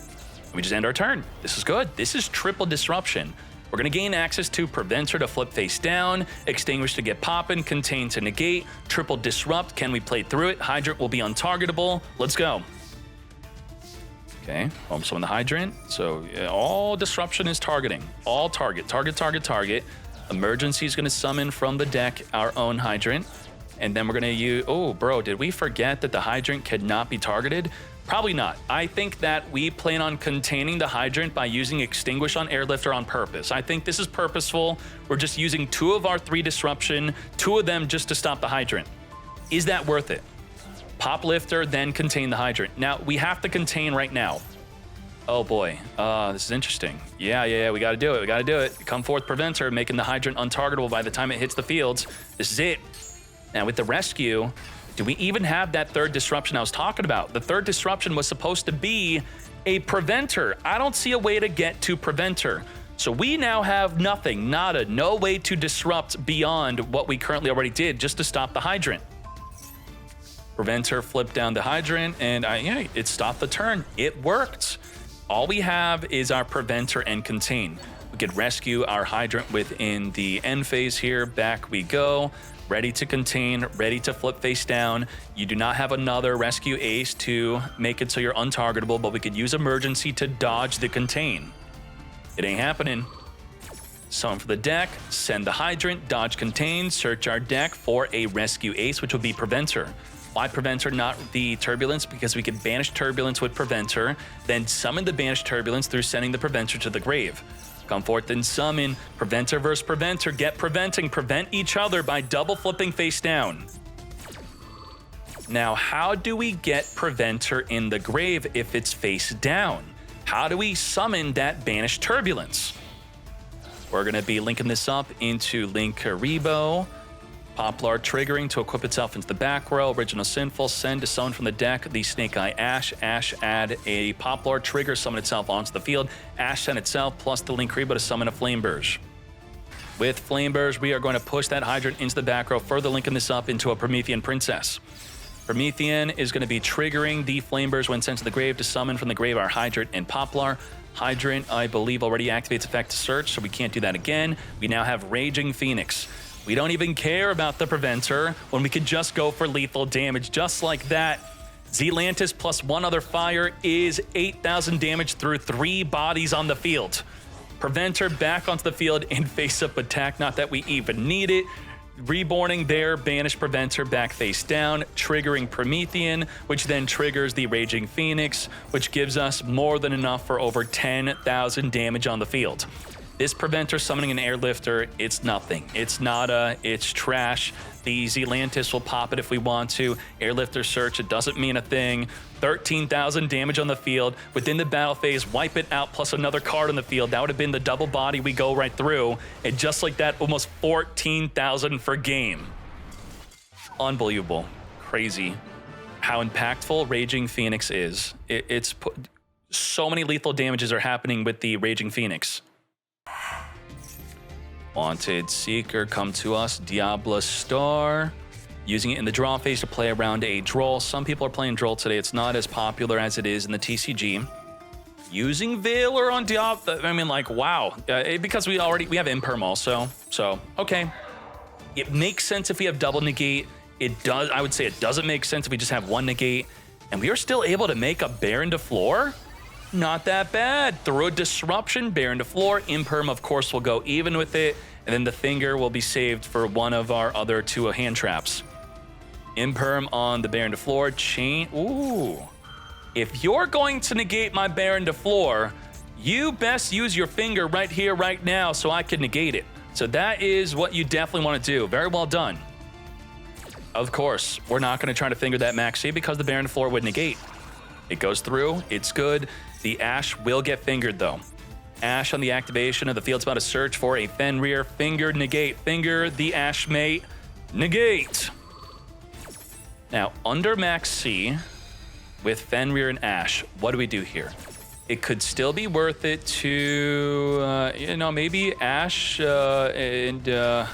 A: We just end our turn. This is good. This is triple disruption. We're We're gonna gain access to Preventer to flip face down, Extinguish to get poppin', Contain to negate, Triple Disrupt, can we play through it? Hydrant will be untargetable, let's go. Okay, home summon the Hydrant. So all disruption is targeting. All target. Emergency is going to summon from the deck our own Hydrant. And then we're going to use... Oh, bro, did we forget that the Hydrant cannot be targeted? Probably not. I think that we plan on containing the Hydrant by using Extinguish on Airlifter on purpose. I think this is purposeful. We're just using 2 of our 3 disruption, 2 of them just to stop the Hydrant. Is that worth it? Pop Lifter, then contain the Hydrant. Now, we have to contain right now. Oh boy, this is interesting. Yeah, we gotta do it, Come forth Preventer, making the Hydrant untargetable by the time it hits the fields. This is it. Now with the rescue, do we even have that 3rd disruption I was talking about? The 3rd disruption was supposed to be a Preventer. I don't see a way to get to Preventer. So we now have nothing, nada, no way to disrupt beyond what we currently already did just to stop the Hydrant. Preventer flipped down the Hydrant, and it stopped the turn. It worked. All we have is our Preventer and Contain. We could rescue our Hydrant within the end phase here. Back we go. Ready to contain, ready to flip face down. You do not have another rescue ace to make it so you're untargetable, but we could use emergency to dodge the contain. It ain't happening. Summon for the deck, send the Hydrant, dodge contain, search our deck for a rescue ace, which would be Preventer. Why Preventer, not the Turbulence? Because we could banish Turbulence with Preventer, then summon the banished Turbulence through sending the Preventer to the grave. Come forth and summon Preventer versus Preventer, get preventing, prevent each other by double flipping face down. Now, how do we get Preventer in the grave if it's face down? How do we summon that banished Turbulence? We're gonna be linking this up into Linkaribo. Poplar triggering to equip itself into the back row. Original Sinful, send to summon from the deck the Snake Eye Ash. Ash add a Poplar trigger, summon itself onto the field. Ash send itself plus the Linkaribo to summon a Flameburge. With Flameburge, we are going to push that Hydrant into the back row, further linking this up into a Promethean Princess. Promethean is going to be triggering the Flameburge when sent to the grave to summon from the grave our Hydrant and Poplar. Hydrant, I believe, already activates Effect to Search, so we can't do that again. We now have Raging Phoenix. We don't even care about the Preventer when we could just go for lethal damage just like that. Zealantis plus 1 other fire is 8,000 damage through 3 bodies on the field. Preventer back onto the field in face-up attack, not that we even need it. Reborning there, banish Preventer back face down, triggering Promethean, which then triggers the Raging Phoenix, which gives us more than enough for over 10,000 damage on the field. This Preventer summoning an Airlifter, it's nothing. It's nada, it's trash. The Zealantis will pop it if we want to. Airlifter search, it doesn't mean a thing. 13,000 damage on the field. Within the battle phase, wipe it out plus another card on the field. That would have been the double body we go right through. And just like that, almost 14,000 for game. Unbelievable. Crazy. How impactful Raging Phoenix is. So many lethal damages are happening with the Raging Phoenix. Wanted Seeker, come to us. Diablo Star. Using it in the draw phase to play around a Droll. Some people are playing Droll today. It's not as popular as it is in the TCG. Using Veiler on Diablo, I mean, like, wow. Because we have Imperm also. So, okay. It makes sense if we have double negate. I would say it doesn't make sense if we just have 1 negate. And we are still able to make a Baron to floor? Not that bad. Throw a disruption, Baron to floor. Imperm, of course, will go even with it. And then the finger will be saved for one of our other 2 hand traps. Imperm on the Baron to floor. Chain. Ooh. If you're going to negate my Baron to floor, you best use your finger right here, right now, so I can negate it. So that is what you definitely want to do. Very well done. Of course, we're not going to try to finger that Maxi because the Baron to floor would negate. It goes through. It's good. The Ash will get fingered, though. Ash on the activation of the field's about to search for a Fenrir. Finger, negate. Finger the Ash mate. Negate. Now, under Max C, with Fenrir and Ash, what do we do here? It could still be worth it to, maybe Ash I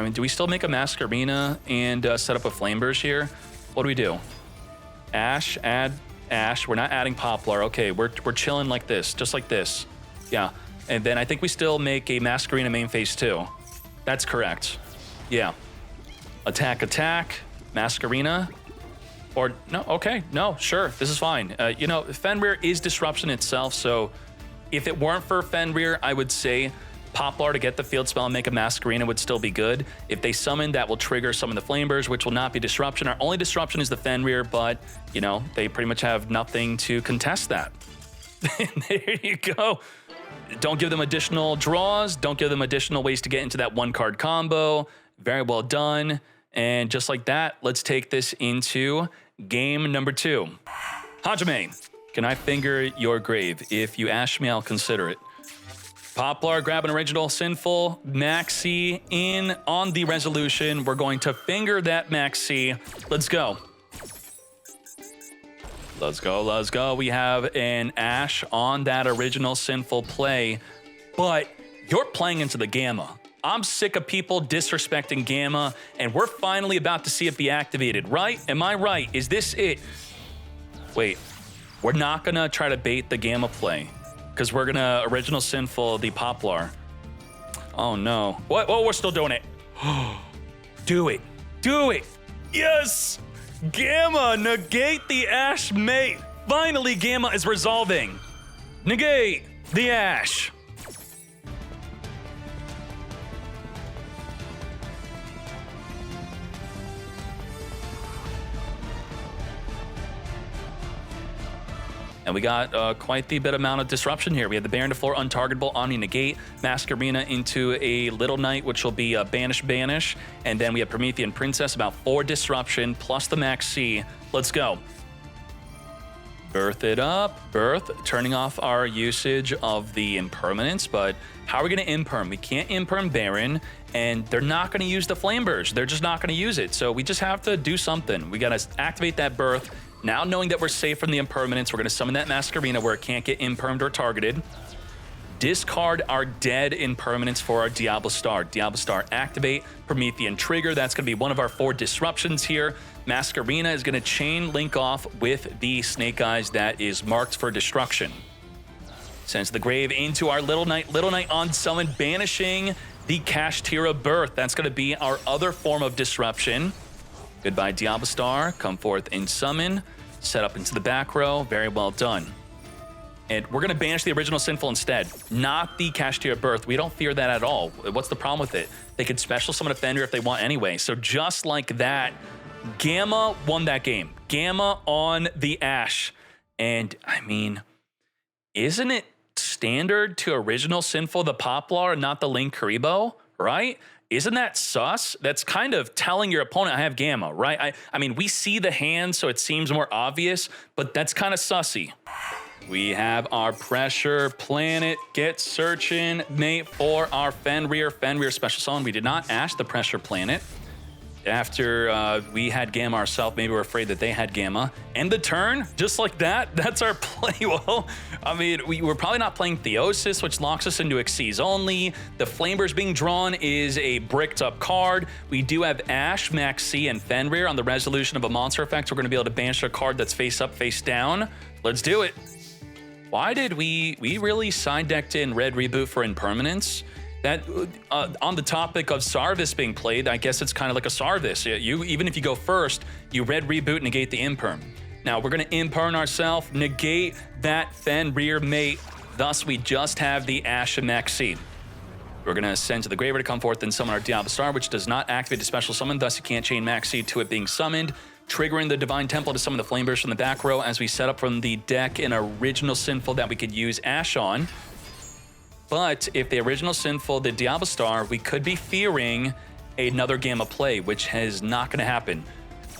A: mean, do we still make a Masquerena and set up a Flameburge here? What do we do? Ash, add Ash. We're not adding Poplar. Okay, we're chilling like this, just like this. Yeah, And then I think we still make a Masquerena main phase 2. That's correct. Yeah. Attack, attack, Masquerena. Or, no, okay, no, sure, this is fine. You know, Fenrir is disruption itself, so if it weren't for Fenrir, I would say Poplar to get the field spell and make a Masquerena would still be good. If they summon, that will trigger some of the Flamebirds, which will not be disruption. Our only disruption is the Fenrir, but, you know, they pretty much have nothing to contest that. There you go. Don't give them additional draws. Don't give them additional ways to get into that one-card combo. Very well done. And just like that, let's take this into game number 2. Hajime, can I finger your grave? If you ash me, I'll consider it. Poplar, grab an original Sinful. Maxi in on the resolution. We're going to finger that Maxi. Let's go. Let's go, let's go. We have an Ash on that original Sinful play, but you're playing into the Gamma. I'm sick of people disrespecting Gamma, and we're finally about to see it be activated, right? Am I right? Is this it? Wait, we're not gonna try to bait the Gamma play, because we're gonna original Sinful the Poplar. Oh no. What? Oh, we're still doing it. Do it. Do it. Yes! Gamma, negate the Ash mate. Finally, Gamma is resolving. Negate the Ash. And we got quite the bit amount of disruption here. We have the Baron to floor, untargetable, Omni negate, Masquerena into a Little Knight, which will be a banish, and then we have Promethean Princess, about 4 disruption, plus the Max C. Let's go. Birth it up, birth, turning off our usage of the impermanence, but how are we gonna imperm? We can't imperm Baron, and they're not gonna use the Flame Burst. They're just not gonna use it, so we just have to do something. We gotta activate that birth. Now knowing that we're safe from the impermanence, we're gonna summon that Masquerena where it can't get impermed or targeted. Discard our dead impermanence for our Diablo Star. Diablo Star activate, Promethean trigger. That's gonna be one of our 4 disruptions here. Masquerena is gonna chain link off with the Snake Eyes that is marked for destruction. Sends the grave into our Little Knight on summon, banishing the Kashtira Birth. That's gonna be our other form of disruption. Goodbye, Diablo Star. Come forth and summon. Set up into the back row. Very well done. And we're going to banish the original Sinful instead, not the Kashtira Birth. We don't fear that at all. What's the problem with it? They could special summon a Fenrir if they want anyway. So just like that, Gamma won that game. Gamma on the Ash. And, I mean, isn't it standard to original Sinful the Poplar and not the Link Karibo, right? Isn't that sus? That's kind of telling your opponent I have Gamma, right? I mean, we see the hand, so it seems more obvious, but that's kind of sussy. We have our Pressure Planet get searching mate for our Fenrir special summon. We did not ash the Pressure Planet. After we had Gamma ourselves, maybe we're afraid that they had Gamma. End the turn, just like that. That's our play. Well, I mean, we're probably not playing Theosis, which locks us into Xyz only. The Flamebirds being drawn is a bricked up card. We do have Ash, Max C, and Fenrir on the resolution of a monster effect. We're going to be able to banish a card that's face up, face down. Let's do it. Why did we really side decked in Red Reboot for impermanence? That on the topic of Sarvis being played, I guess it's kind of like a Sarvis. Even if you go first, you Red Reboot, negate the imperm. Now we're gonna imperm ourselves, negate that Fenrir mate. Thus, we just have the Ash and Maxi. We're gonna ascend to the graveyard to come forth and summon our Diablo Star, which does not activate the special summon. Thus, you can't chain Maxi to it being summoned. Triggering the Divine Temple to summon the Flame Burst from the back row as we set up from the deck an original Sinful that we could use Ash on. But if the original Sinful, the Diablo Star, we could be fearing another Gamma play, which is not going to happen.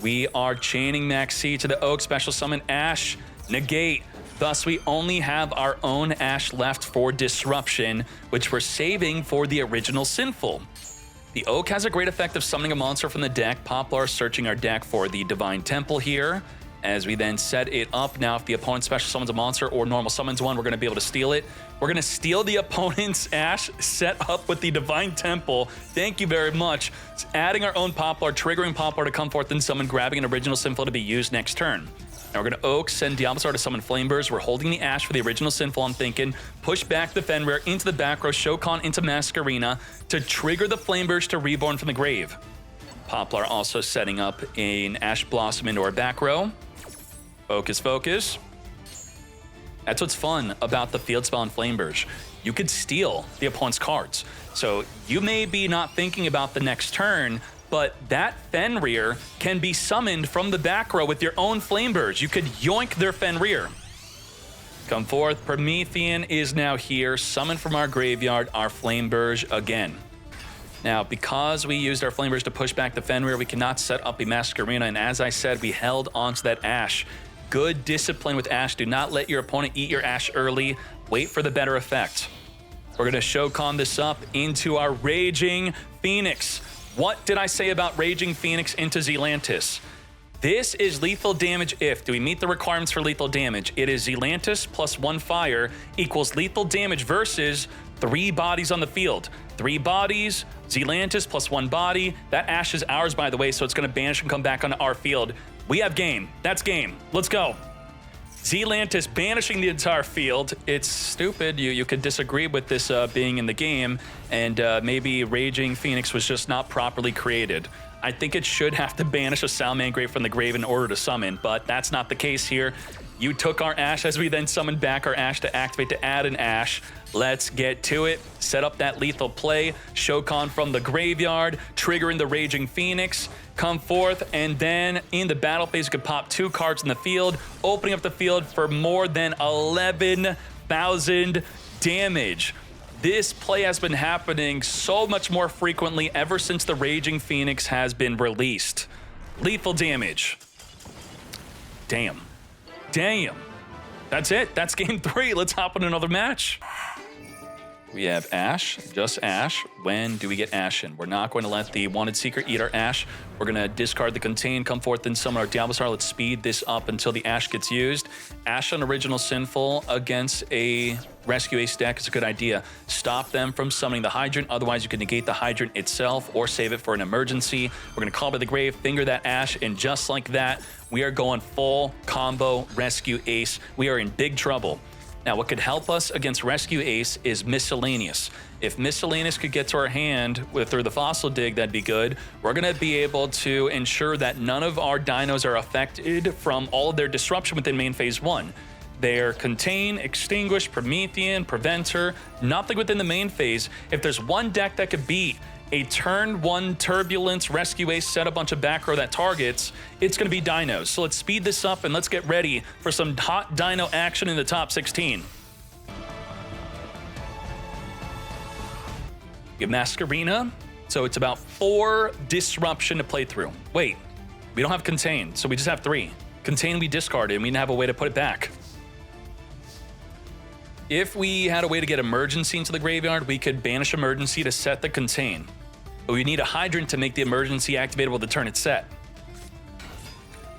A: We are chaining Maxi to the Oak, special summon Ash, negate. Thus, we only have our own Ash left for disruption, which we're saving for the original Sinful. The Oak has a great effect of summoning a monster from the deck. Poplar searching our deck for the Divine Temple here. As we then set it up. Now, if the opponent special summons a monster or normal summons one, we're going to be able to steal it. We're going to steal the opponent's Ash set up with the Divine Temple. Thank you very much. It's adding our own Poplar, triggering Poplar to come forth and summon, grabbing an original Sinful to be used next turn. Now we're going to Oak, send Diablo to summon Flameburst. We're holding the Ash for the original Sinful, I'm thinking. Push back the Fenrir into the back row, Shokan into Masquerena to trigger the Flameburst to Reborn from the grave. Poplar also setting up an Ash Blossom into our back row. Focus, focus. That's what's fun about the field spell and Flameburst. You could steal the opponent's cards. So you may be not thinking about the next turn, but that Fenrir can be summoned from the back row with your own Flameburst. You could yoink their Fenrir. Come forth, Promethean is now here. Summon from our graveyard our Flameburst again. Now, because we used our Flameburst to push back the Fenrir, we cannot set up a Masquerena, and as I said, we held onto that Ash. Good discipline with Ash. Do not let your opponent eat your Ash early. Wait for the better effect. We're going to Shokan this up into our Raging Phoenix. What did I say about Raging Phoenix into Zealantis? This is lethal damage if. Do we meet the requirements for lethal damage? It is Zealantis plus 1 fire equals lethal damage versus 3 bodies on the field. 3 bodies, Zealantis plus 1 body. That Ash is ours, by the way, so it's going to banish and come back onto our field. We have game. That's game. Let's go. Zealantis banishing the entire field. It's stupid. You could disagree with this being in the game, and maybe Raging Phoenix was just not properly created. I think it should have to banish a Salamangreat from the grave in order to summon, but that's not the case here. You took our Ash as we then summoned back our Ash to activate to add an Ash. Let's get to it. Set up that lethal play. Shokan from the graveyard, triggering the Raging Phoenix. Come forth, and then in the battle phase, you could pop 2 cards in the field, opening up the field for more than 11,000 damage. This play has been happening so much more frequently ever since the Raging Phoenix has been released. Lethal damage. Damn. Damn. That's it. That's game 3. Let's hop on another match. We have Ash, just Ash. When do we get Ash in? We're not going to let the Wanted Seeker eat our Ash. We're going to discard the Contain, come forth and summon our Diablo Star. Let's speed this up until the Ash gets used. Ash on Original Sinful against a Rescue Ace deck is a good idea. Stop them from summoning the Hydrant. Otherwise, you can negate the Hydrant itself or save it for an emergency. We're going to call by the grave, finger that Ash, and just like that, we are going full combo Rescue Ace. We are in big trouble. Now, what could help us against Rescue Ace is Miscellaneous. If Miscellaneous could get to our hand through the Fossil Dig, that'd be good. We're going to be able to ensure that none of our dinos are affected from all of their disruption within main phase 1. They're Contain, Extinguish, Promethean, Preventer, nothing within the main phase. If there's one deck that could beat a turn 1 Turbulence Rescue Ace, set a bunch of back row that targets, it's going to be Dinos. So let's speed this up and let's get ready for some hot Dino action in the top 16. Give Masquerena. So it's about 4 Disruption to play through. Wait, we don't have Contain, so we just have 3. Contain we discarded and we didn't have a way to put it back. If we had a way to get Emergency into the graveyard, we could banish Emergency to set the Contain. But we need a Hydrant to make the Emergency activatable the turn it's set.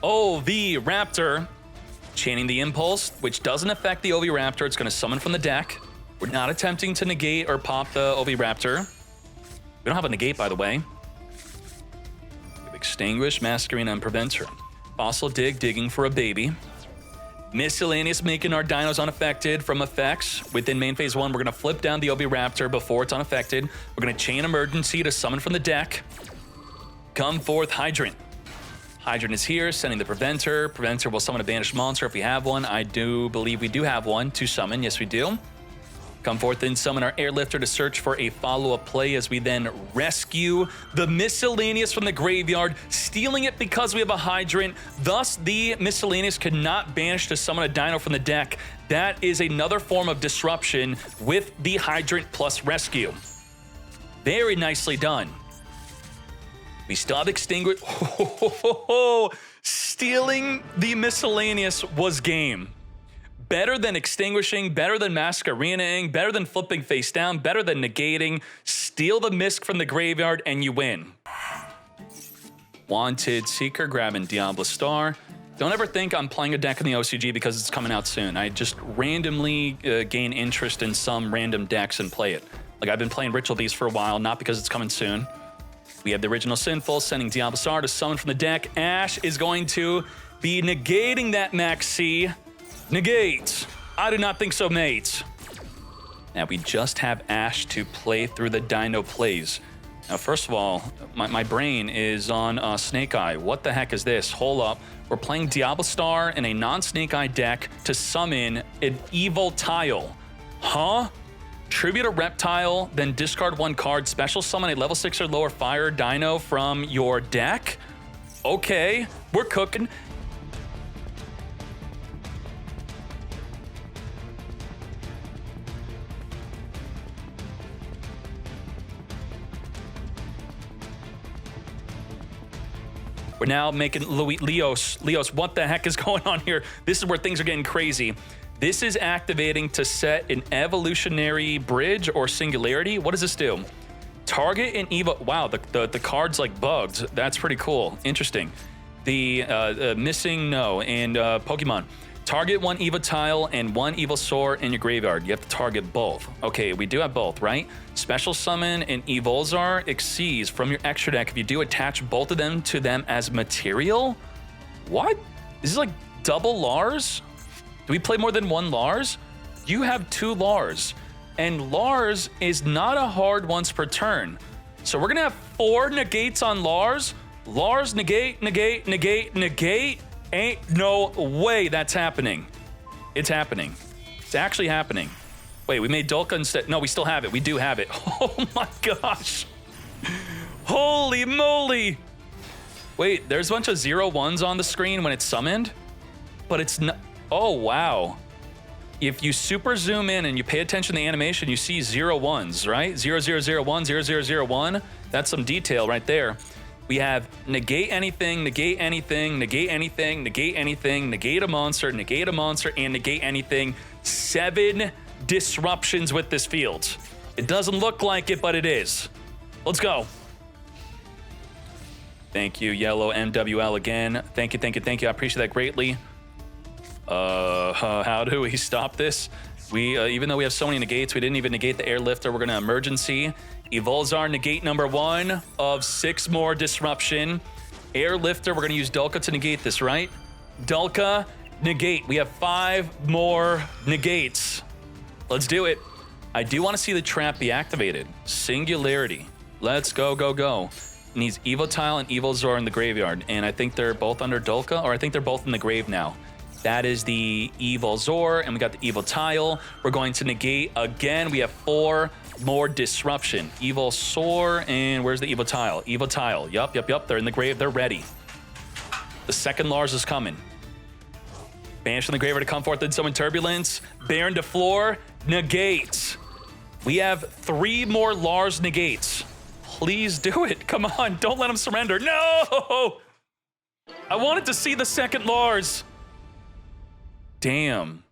A: Raptor, chaining the Impulse, which doesn't affect the Raptor. It's going to summon from the deck. We're not attempting to negate or pop the Raptor. We don't have a negate, by the way. Extinguish, Masquerena, and Preventer. Fossil Dig, digging for a baby. Miscellaneous, making our dinos unaffected from effects. Within main phase 1, we're going to flip down the Raptor before it's unaffected. We're going to chain Emergency to summon from the deck. Come forth, Hydrant. Hydrant is here, sending the Preventer. Preventer will summon a banished monster if we have one. I do believe we do have one to summon. Yes, we do. Come forth and summon our Airlifter to search for a follow-up play as we then rescue the Miscellaneous from the graveyard, stealing it because we have a Hydrant. Thus, the Miscellaneous could not banish to summon a Dino from the deck. That is another form of disruption with the Hydrant plus rescue. Very nicely done. We still have Extinguish. Stealing the Miscellaneous was game. Better than extinguishing, better than Masquerenaing, better than flipping face down, better than negating. Steal the Misk from the graveyard and you win. Wanted Seeker, grabbing Diablo Star. Don't ever think I'm playing a deck in the OCG because it's coming out soon. I just randomly gain interest in some random decks and play it. Like I've been playing Ritual Beast for a while, not because it's coming soon. We have the original Sinful sending Diablo to summon from the deck. Ash is going to be negating that Max C. Negate. I do not think so, mate. Now we just have Ash to play through the Dino plays. Now, first of all, my brain is on Snake Eye. What the heck is this? Hold up. We're playing Diablo Star in a non-Snake Eye deck to summon an Evil Tile. Huh? Tribute a Reptile, then discard 1 card, special summon a level 6 or lower fire Dino from your deck? Okay, we're cooking. We're now making Leos. Leos, what the heck is going on here? This is where things are getting crazy. This is activating to set an evolutionary bridge or singularity. What does this do? Target an Evo. Wow, the card's like bugged. That's pretty cool. Interesting. The missing no and Pokemon. Target 1 Evo Tile and 1 Evil Sore in your graveyard. You have to target both. Okay, we do have both, right? Special summon an Evolzar Xyz from your extra deck. If you do, attach both of them to them as material. What? This is like double Lars? Do we play more than 1 Lars? You have 2 Lars. And Lars is not a hard once per turn. So we're gonna have 4 negates on Lars. Lars, negate, negate, negate, negate. Ain't no way that's happening. It's happening. It's actually happening. Wait, we made Dulka instead. No, we still have it. We do have it. Oh my gosh. Holy moly. Wait, there's a bunch of 0-1s on the screen when it's summoned, but it's not. Oh, wow. If you super zoom in and you pay attention to the animation, you see 0-1s, right? 0001, 0001. That's some detail right there. We have negate anything, negate anything, negate anything, negate anything, negate a monster, and negate anything. 7 disruptions with this field. It doesn't look like it, but it is. Let's go. Thank you, Yellow MWL again. Thank you, thank you, thank you. I appreciate that greatly. How do we stop this? We, even though we have so many negates, we didn't even negate the Airlifter. We're gonna emergency. Evolzar negate number 1 of 6 more disruption. Airlifter, we're gonna use Dulka to negate this, right? Dulka, negate. We have 5 more negates. Let's do it. I do wanna see the trap be activated. Singularity. Let's go, go, go. Needs Evotile and Evolzar in the graveyard. And I think they're both under Dulka, or I think they're both in the grave now. That is the Evolzar, and we got the Evotile. We're going to negate again. We have 4 more disruption. Evolzar, and where's the Evotile? Evotile, yup. They're in the grave, they're ready. The second Lars is coming. Banish from the graveyard to come forth and summon Turbulence. Baron to floor, negate. We have 3 more Lars negates. Please do it, come on, don't let him surrender. No! I wanted to see the second Lars. Damn,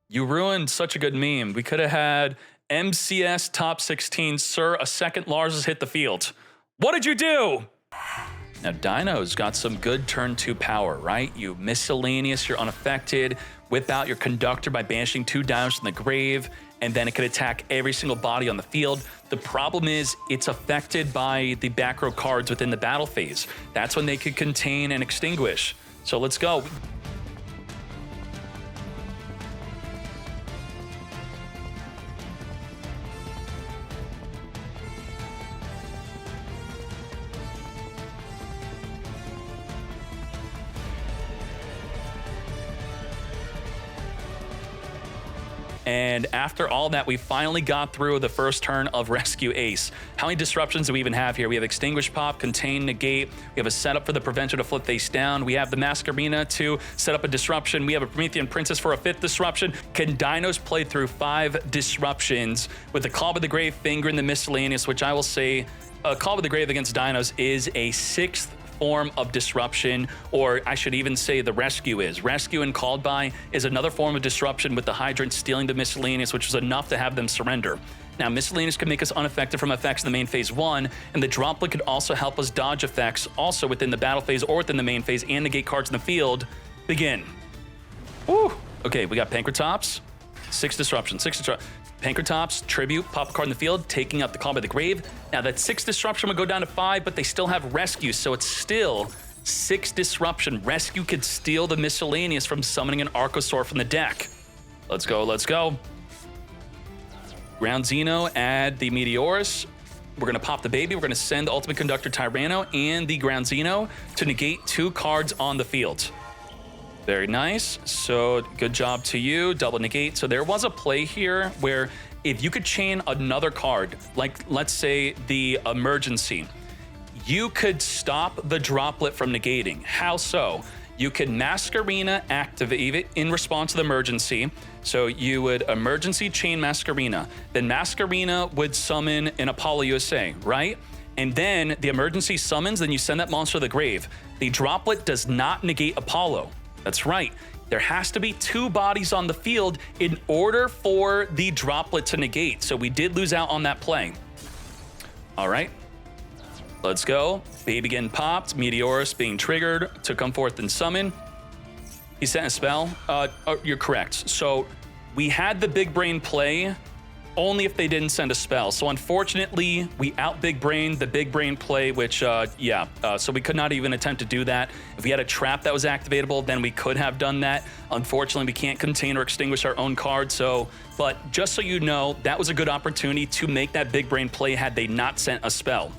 A: you ruined such a good meme. We could have had MCS top 16, sir, a second Lars has hit the field. What did you do? Now, Dino's got some good turn 2 power, right? You miscellaneous, you're unaffected, whip out your Conductor by banishing 2 Dinos from the grave, and then it could attack every single body on the field. The problem is it's affected by the back row cards within the battle phase. That's when they could contain and extinguish. So let's go. And after all that, we finally got through the first turn of Rescue Ace. How many disruptions do we even have here? We have Extinguish Pop, Contain, Negate. We have a setup for the Preventer to flip face down. We have the Masquerina to set up a disruption. We have a Promethean Princess for a 5th disruption. Can Dinos play through 5 disruptions with the Call of the Grave, Finger in the Miscellaneous, which I will say, Call of the Grave against Dinos is a 6th form of disruption, or I should even say the rescue is. Rescue and Called By is another form of disruption with the Hydrant stealing the Miscellaneous, which was enough to have them surrender. Now, Miscellaneous can make us unaffected from effects in the main phase 1, and the Droplet could also help us dodge effects also within the battle phase or within the main phase and negate cards in the field. begin. Woo. Okay, we got Pankratops, 6 disruption, 6 disruption. Pankratops, tribute, pop a card in the field, taking out the Call by the Grave. Now that 6 disruption would go down to 5, but they still have rescue, so it's still 6 disruption. Rescue could steal the miscellaneous from summoning an Archosaur from the deck. Let's go, let's go. Ground Xeno, add the Meteorus. We're gonna pop the baby. We're gonna send the Ultimate Conductor Tyranno and the Ground Xeno to negate 2 cards on the field. Very nice. So good job to you. Double negate. So there was a play here where if you could chain another card, like let's say the Emergency, you could stop the droplet from negating. How so? You could Masquerena activate it in response to the Emergency. So you would Emergency chain Masquerena. Then Masquerena would summon an Apollo USA, right? And then the Emergency summons, then you send that monster to the grave. The droplet does not negate Apollo. That's right. There has to be 2 bodies on the field in order for the droplet to negate. So we did lose out on that play. All right. Let's go. Baby getting popped. Meteorus being triggered to come forth and summon. He sent a spell. You're correct. So we had the big brain play only if they didn't send a spell. So unfortunately, we out big brain the big brain play, which, so we could not even attempt to do that. If we had a trap that was activatable, then we could have done that. Unfortunately, we can't contain or extinguish our own card. So, but just so you know, that was a good opportunity to make that big brain play had they not sent a spell.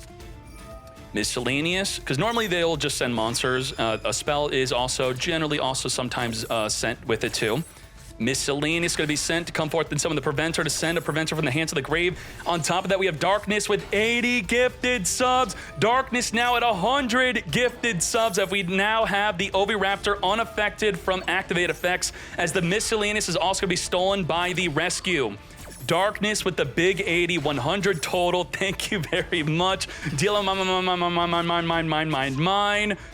A: Miscellaneous, because normally they'll just send monsters. A spell is also generally also sometimes sent with it too. Miscellaneous going to be sent to come forth and summon the Preventer to send a Preventer from the hands of the grave. On top of that, we have Darkness with 80 gifted subs. Darkness now at 100 gifted subs, as we now have the Oviraptor unaffected from activate effects, as the Miscellaneous is also going to be stolen by the Rescue. Darkness with the big 80, 100 total. Thank you very much. Deal mine.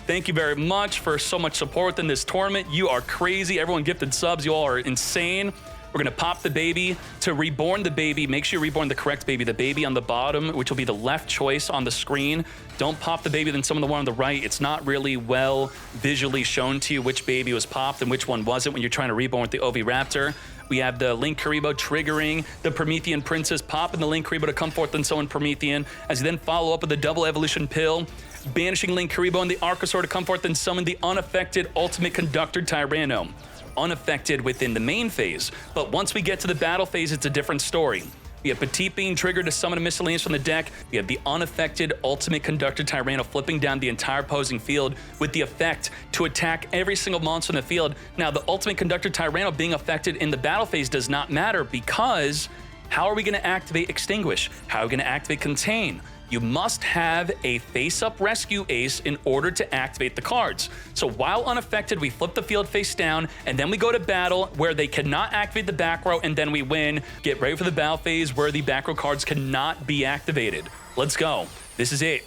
A: Thank you very much for so much support in this tournament. You are crazy. Everyone gifted subs. You all are insane. We're gonna pop the baby. To reborn the baby, make sure you reborn the correct baby. The baby on the bottom, which will be the left choice on the screen. Don't pop the baby, then summon the one on the right. It's not really well visually shown to you which baby was popped and which one wasn't when you're trying to reborn with the Oviraptor. We have the Link Karibo triggering the Promethean Princess, popping the Link Karibo to come forth and summon Promethean, as you then follow up with the double evolution pill, banishing Link Karibo and the Archosaur to come forth and summon the unaffected Ultimate Conductor Tyranno. Unaffected within the main phase, but once we get to the battle phase, it's a different story. We have Petit being triggered to summon a Miscellaneous from the deck. We have the unaffected Ultimate Conductor Tyranno flipping down the entire opposing field with the effect to attack every single monster in the field. Now, the Ultimate Conductor Tyranno being affected in the battle phase does not matter, because how are we going to activate Extinguish? How are we going to activate Contain? You must have a face-up rescue ace in order to activate the cards. So while unaffected, we flip the field face down, and then we go to battle where they cannot activate the back row, and then we win. Get ready for the battle phase where the back row cards cannot be activated. Let's go. This is it.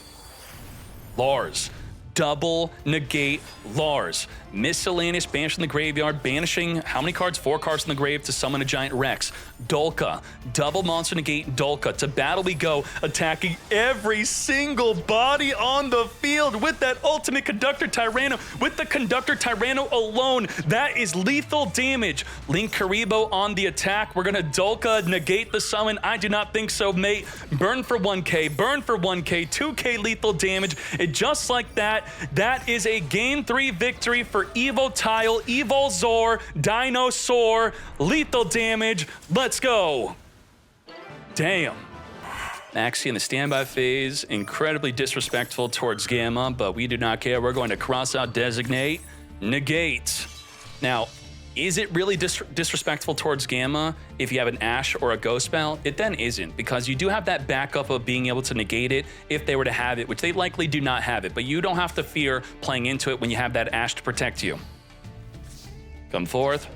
A: Lars. Double negate Lars. Miscellaneous banished from the graveyard, banishing how many cards? 4 cards from the grave to summon a giant Rex. Dolka, double monster negate Dolka. To battle we go, attacking every single body on the field with that Ultimate Conductor Tyranno. With the Conductor Tyranno alone, that is lethal damage. Link Karibo on the attack. We're gonna Dolka negate the summon. I do not think so, mate. Burn for 1k, burn for 1k, 2k lethal damage. And just like that, that is a game 3 victory for Evo Tile, Evo Zor, Dinosaur, lethal damage. Let's go. Damn. Maxi in the standby phase, incredibly disrespectful towards Gamma, but we do not care. We're going to cross out Designate, negate. Now, is it really disrespectful towards Gamma if you have an Ash or a Ghost spell? It then isn't, because you do have that backup of being able to negate it if they were to have it, which they likely do not have it, but you don't have to fear playing into it when you have that Ash to protect you. Come forth.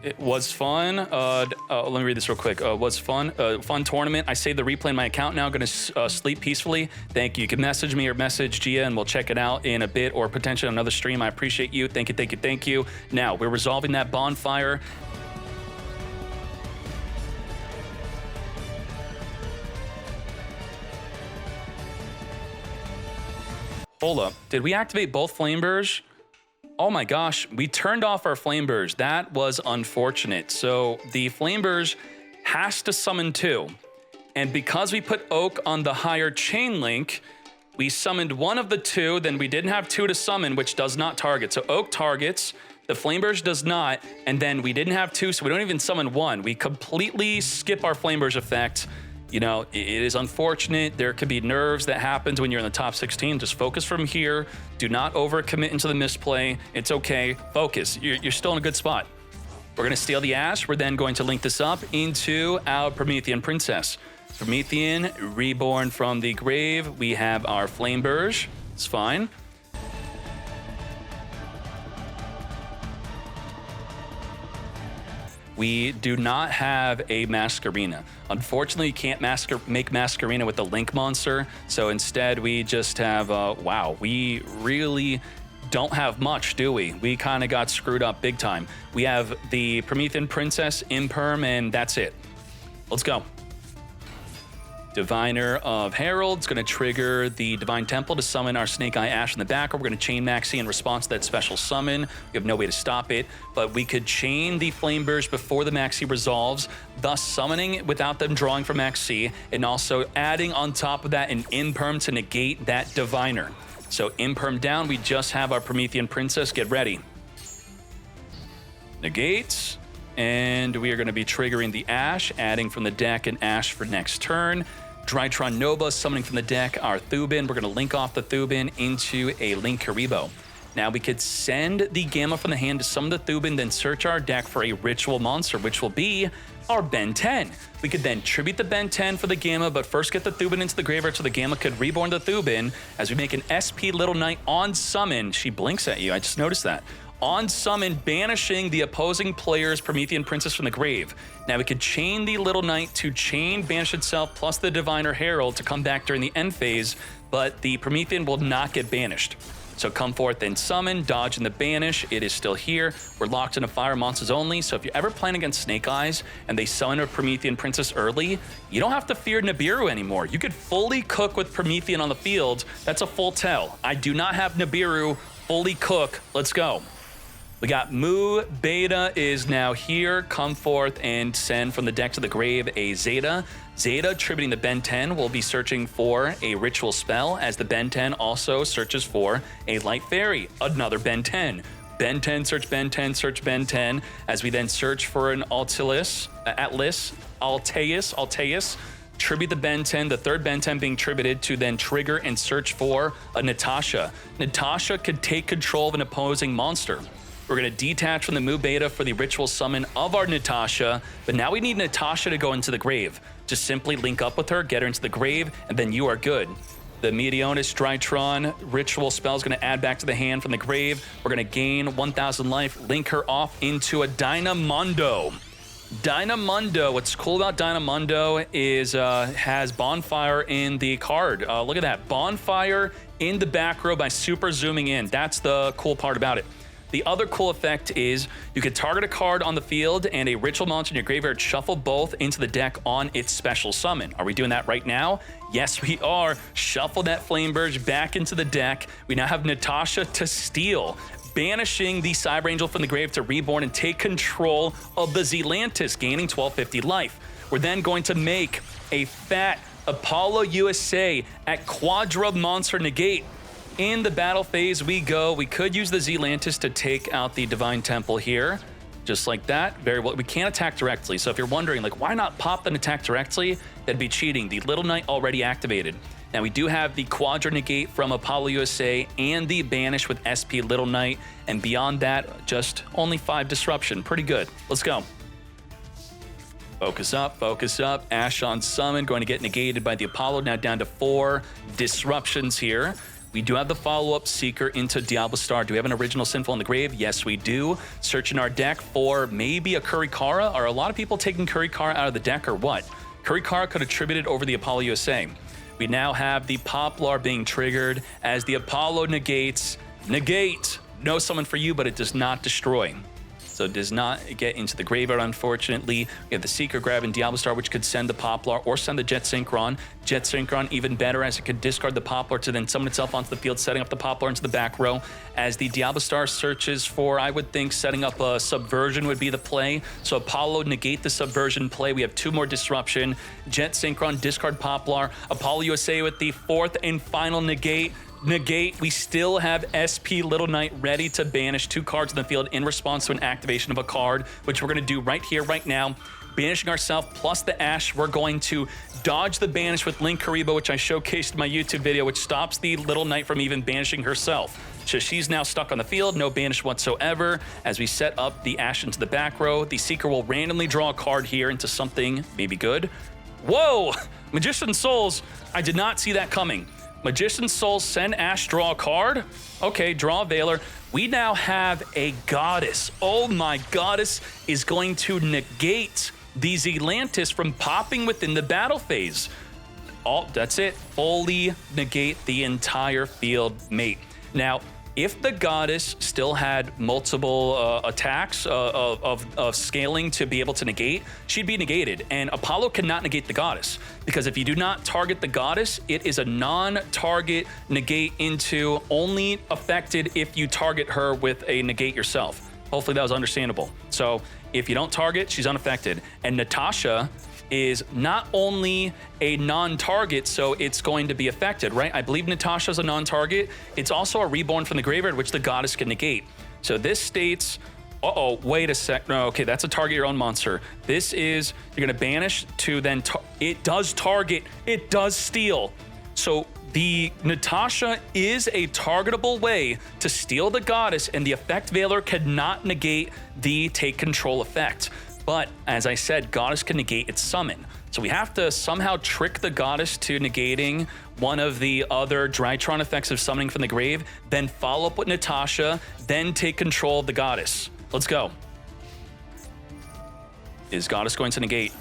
A: It was fun. Let me read this real quick. Was fun. Fun tournament. I saved the replay in my account now. Gonna sleep peacefully. Thank you. You can message me or message Gia and we'll check it out in a bit or potentially on another stream. I appreciate you. Thank you, thank you, thank you. Now, we're resolving that bonfire. Hold up. Did we activate both Flameburge? Oh my gosh, we turned off our Flamebirds. That was unfortunate. So the Flamebirds has to summon 2. And because we put Oak on the higher chain link, we summoned one of the 2, then we didn't have 2 to summon, which does not target. So Oak targets, the Flamebirds does not, and then we didn't have 2, so we don't even summon 1. We completely skip our Flamebirds effect. You know, it is unfortunate. There could be nerves that happens when you're in the top 16. Just focus from here. Do not overcommit into the misplay. It's okay. Focus. You're still in a good spot. We're going to steal the Ash. We're then going to link this up into our Promethean Princess. Promethean, reborn from the grave. We have our Flamebirds. It's fine. We do not have a Masquerena. Unfortunately, you can't make Masquerena with the Link monster, so instead we just have, wow, we really don't have much, do we? We kind of got screwed up big time. We have the Promethean Princess, Imperm, and that's it. Let's go. Diviner of Herald's going to trigger the Divine Temple to summon our Snake Eye Ash in the back, or we're going to chain Maxi in response to that special summon. We have no way to stop it, but we could chain the Flamebirds before the Maxi resolves, thus summoning it without them drawing from Maxi, and also adding on top of that an Imperm to negate that Diviner. So Imperm down, we just have our Promethean Princess. Get ready. Negate. And we are going to be triggering the Ash, adding from the deck an Ash for next turn. Drytron Nova summoning from the deck our Thubin. We're going to link off the Thubin into a Link Karibo. Now we could send the Gamma from the hand to summon the Thubin, then search our deck for a ritual monster, which will be our Ben 10. We could then tribute the Ben 10 for the Gamma, but first get the Thubin into the graveyard so the Gamma could reborn the Thubin as we make an SP Little Knight on summon. She blinks at you. I just noticed that. On summon, banishing the opposing player's Promethean Princess from the grave. Now we could chain the Little Knight to chain Banish itself plus the Diviner Herald to come back during the end phase, but the Promethean will not get banished. So come forth and summon, dodge in the banish. It is still here. We're locked into fire monsters only, so if you're ever playing against Snake Eyes and they summon a Promethean Princess early, you don't have to fear Nibiru anymore. You could fully cook with Promethean on the field. That's a full tell. I do not have Nibiru fully cook. Let's go. We got Mu Beta is now here. Come forth and send from the deck to the grave a Zeta. Zeta, tributing the Ben 10, will be searching for a ritual spell, as the Ben 10 also searches for a Light Fairy. Another Ben 10. Ben 10, search Ben 10, search Ben 10, as we then search for an Alteus, tribute the Ben 10, the third Ben 10 being tributed to then trigger and search for a Natasha. Natasha could take control of an opposing monster. We're going to detach from the Mu Beta for the ritual summon of our Natasha, but now we need Natasha to go into the grave. Just simply link up with her, get her into the grave, and then you are good. The Meteonis Drytron ritual spell is going to add back to the hand from the grave. We're going to gain 1,000 life, link her off into a Dynamundo. Dynamundo, what's cool about Dynamundo is has Bonfire in the card. Look at that, Bonfire in the back row by super zooming in. That's the cool part about it. The other cool effect is you can target a card on the field and a ritual monster in your graveyard, shuffle both into the deck on its special summon. Are we doing that right now? Yes, we are. Shuffle that Flamebird back into the deck. We now have Natasha to steal, banishing the Cyber Angel from the grave to reborn and take control of the Zealantis, gaining 1250 life. We're then going to make a fat Apollo USA at Quadra Monster Negate. In the battle phase we go. We could use the Zealantis to take out the Divine Temple here. Just like that. Very well. We can't attack directly. So if you're wondering, like, why not pop and attack directly? That'd be cheating. The Little Knight already activated. Now we do have the Quadra Negate from Apollo USA and the Banish with SP Little Knight. And beyond that, just only 5 disruption. Pretty good. Let's go. Focus up, focus up. Ash on summon, going to get negated by the Apollo. Now down to 4 disruptions here. We do have the follow-up Seeker into Diablo Star. Do we have an original Sinful in the grave? Yes, we do. Searching our deck for maybe a Kurikara. Are a lot of people taking Kurikara out of the deck or what? Kurikara could have tributed over the Apollo USA. We now have the Poplar being triggered as the Apollo negates. Negate. No summon for you, but it does not destroy. It's so it does not get into the graveyard, unfortunately. We have the Seeker Grab and Diablo Star, which could send the Poplar or send the Jet Synchron. Jet Synchron even better, as it could discard the Poplar to then summon itself onto the field, setting up the Poplar into the back row. As the Diablo Star searches for, I would think, setting up a Subversion would be the play. So Apollo, negate the Subversion play. We have 2 more Disruption. Jet Synchron, discard Poplar. Apollo USA with the 4th and final negate. We still have SP Little Knight ready to banish 2 cards in the field in response to an activation of a card, which we're going to do right here, right now. Banishing ourselves plus the Ash. We're going to dodge the banish with Link Kariba, which I showcased in my YouTube video, which stops the Little Knight from even banishing herself. So she's now stuck on the field, no banish whatsoever. As we set up the Ash into the back row, the Seeker will randomly draw a card here into something maybe good. Whoa! Magician's Souls. I did not see that coming. Magician's Souls, send Ash, draw a card. Okay, draw a Veiler. We now have a Goddess. Oh my, Goddess is going to negate the Zealantis from popping within the battle phase. Oh, that's it. Fully negate the entire field, mate. Now, if the Goddess still had multiple attacks of scaling to be able to negate, she'd be negated. And Apollo cannot negate the Goddess, because if you do not target the Goddess, it is a non-target negate into only affected if you target her with a negate yourself. Hopefully that was understandable. So if you don't target, she's unaffected. And Natasha is not only a non-target, so it's going to be affected, right? I believe Natasha's a non-target. It's also a Reborn from the graveyard, which the Goddess can negate. So this states, uh-oh, wait a sec. No, okay, that's a target your own monster. This is, you're gonna banish to then, it does target, it does steal. So the Natasha is a targetable way to steal the Goddess, and the Effect Veiler cannot negate the take control effect. But as I said, Goddess can negate its summon. So we have to somehow trick the Goddess to negating one of the other Drytron effects of summoning from the grave, then follow up with Natasha, then take control of the Goddess. Let's go. Is Goddess going to negate?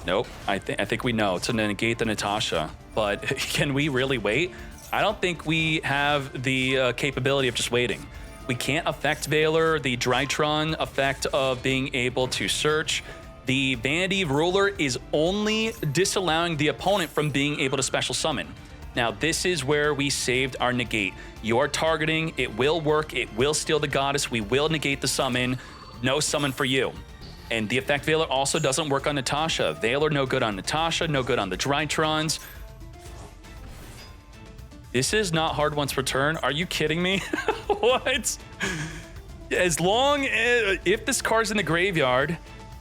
A: Nope, I think we know to negate the Natasha, but can we really wait? I don't think we have the capability of just waiting. We can't affect Veiler, the Drytron effect of being able to search. The Vanity Ruler is only disallowing the opponent from being able to special summon. Now, this is where we saved our negate. You're targeting, it will work, it will steal the Goddess, we will negate the summon, no summon for you. And the Effect Veiler also doesn't work on Natasha. Veiler, no good on Natasha, no good on the Drytrons. This is not hard once return. Are you kidding me? What? As long as, if this card's in the graveyard,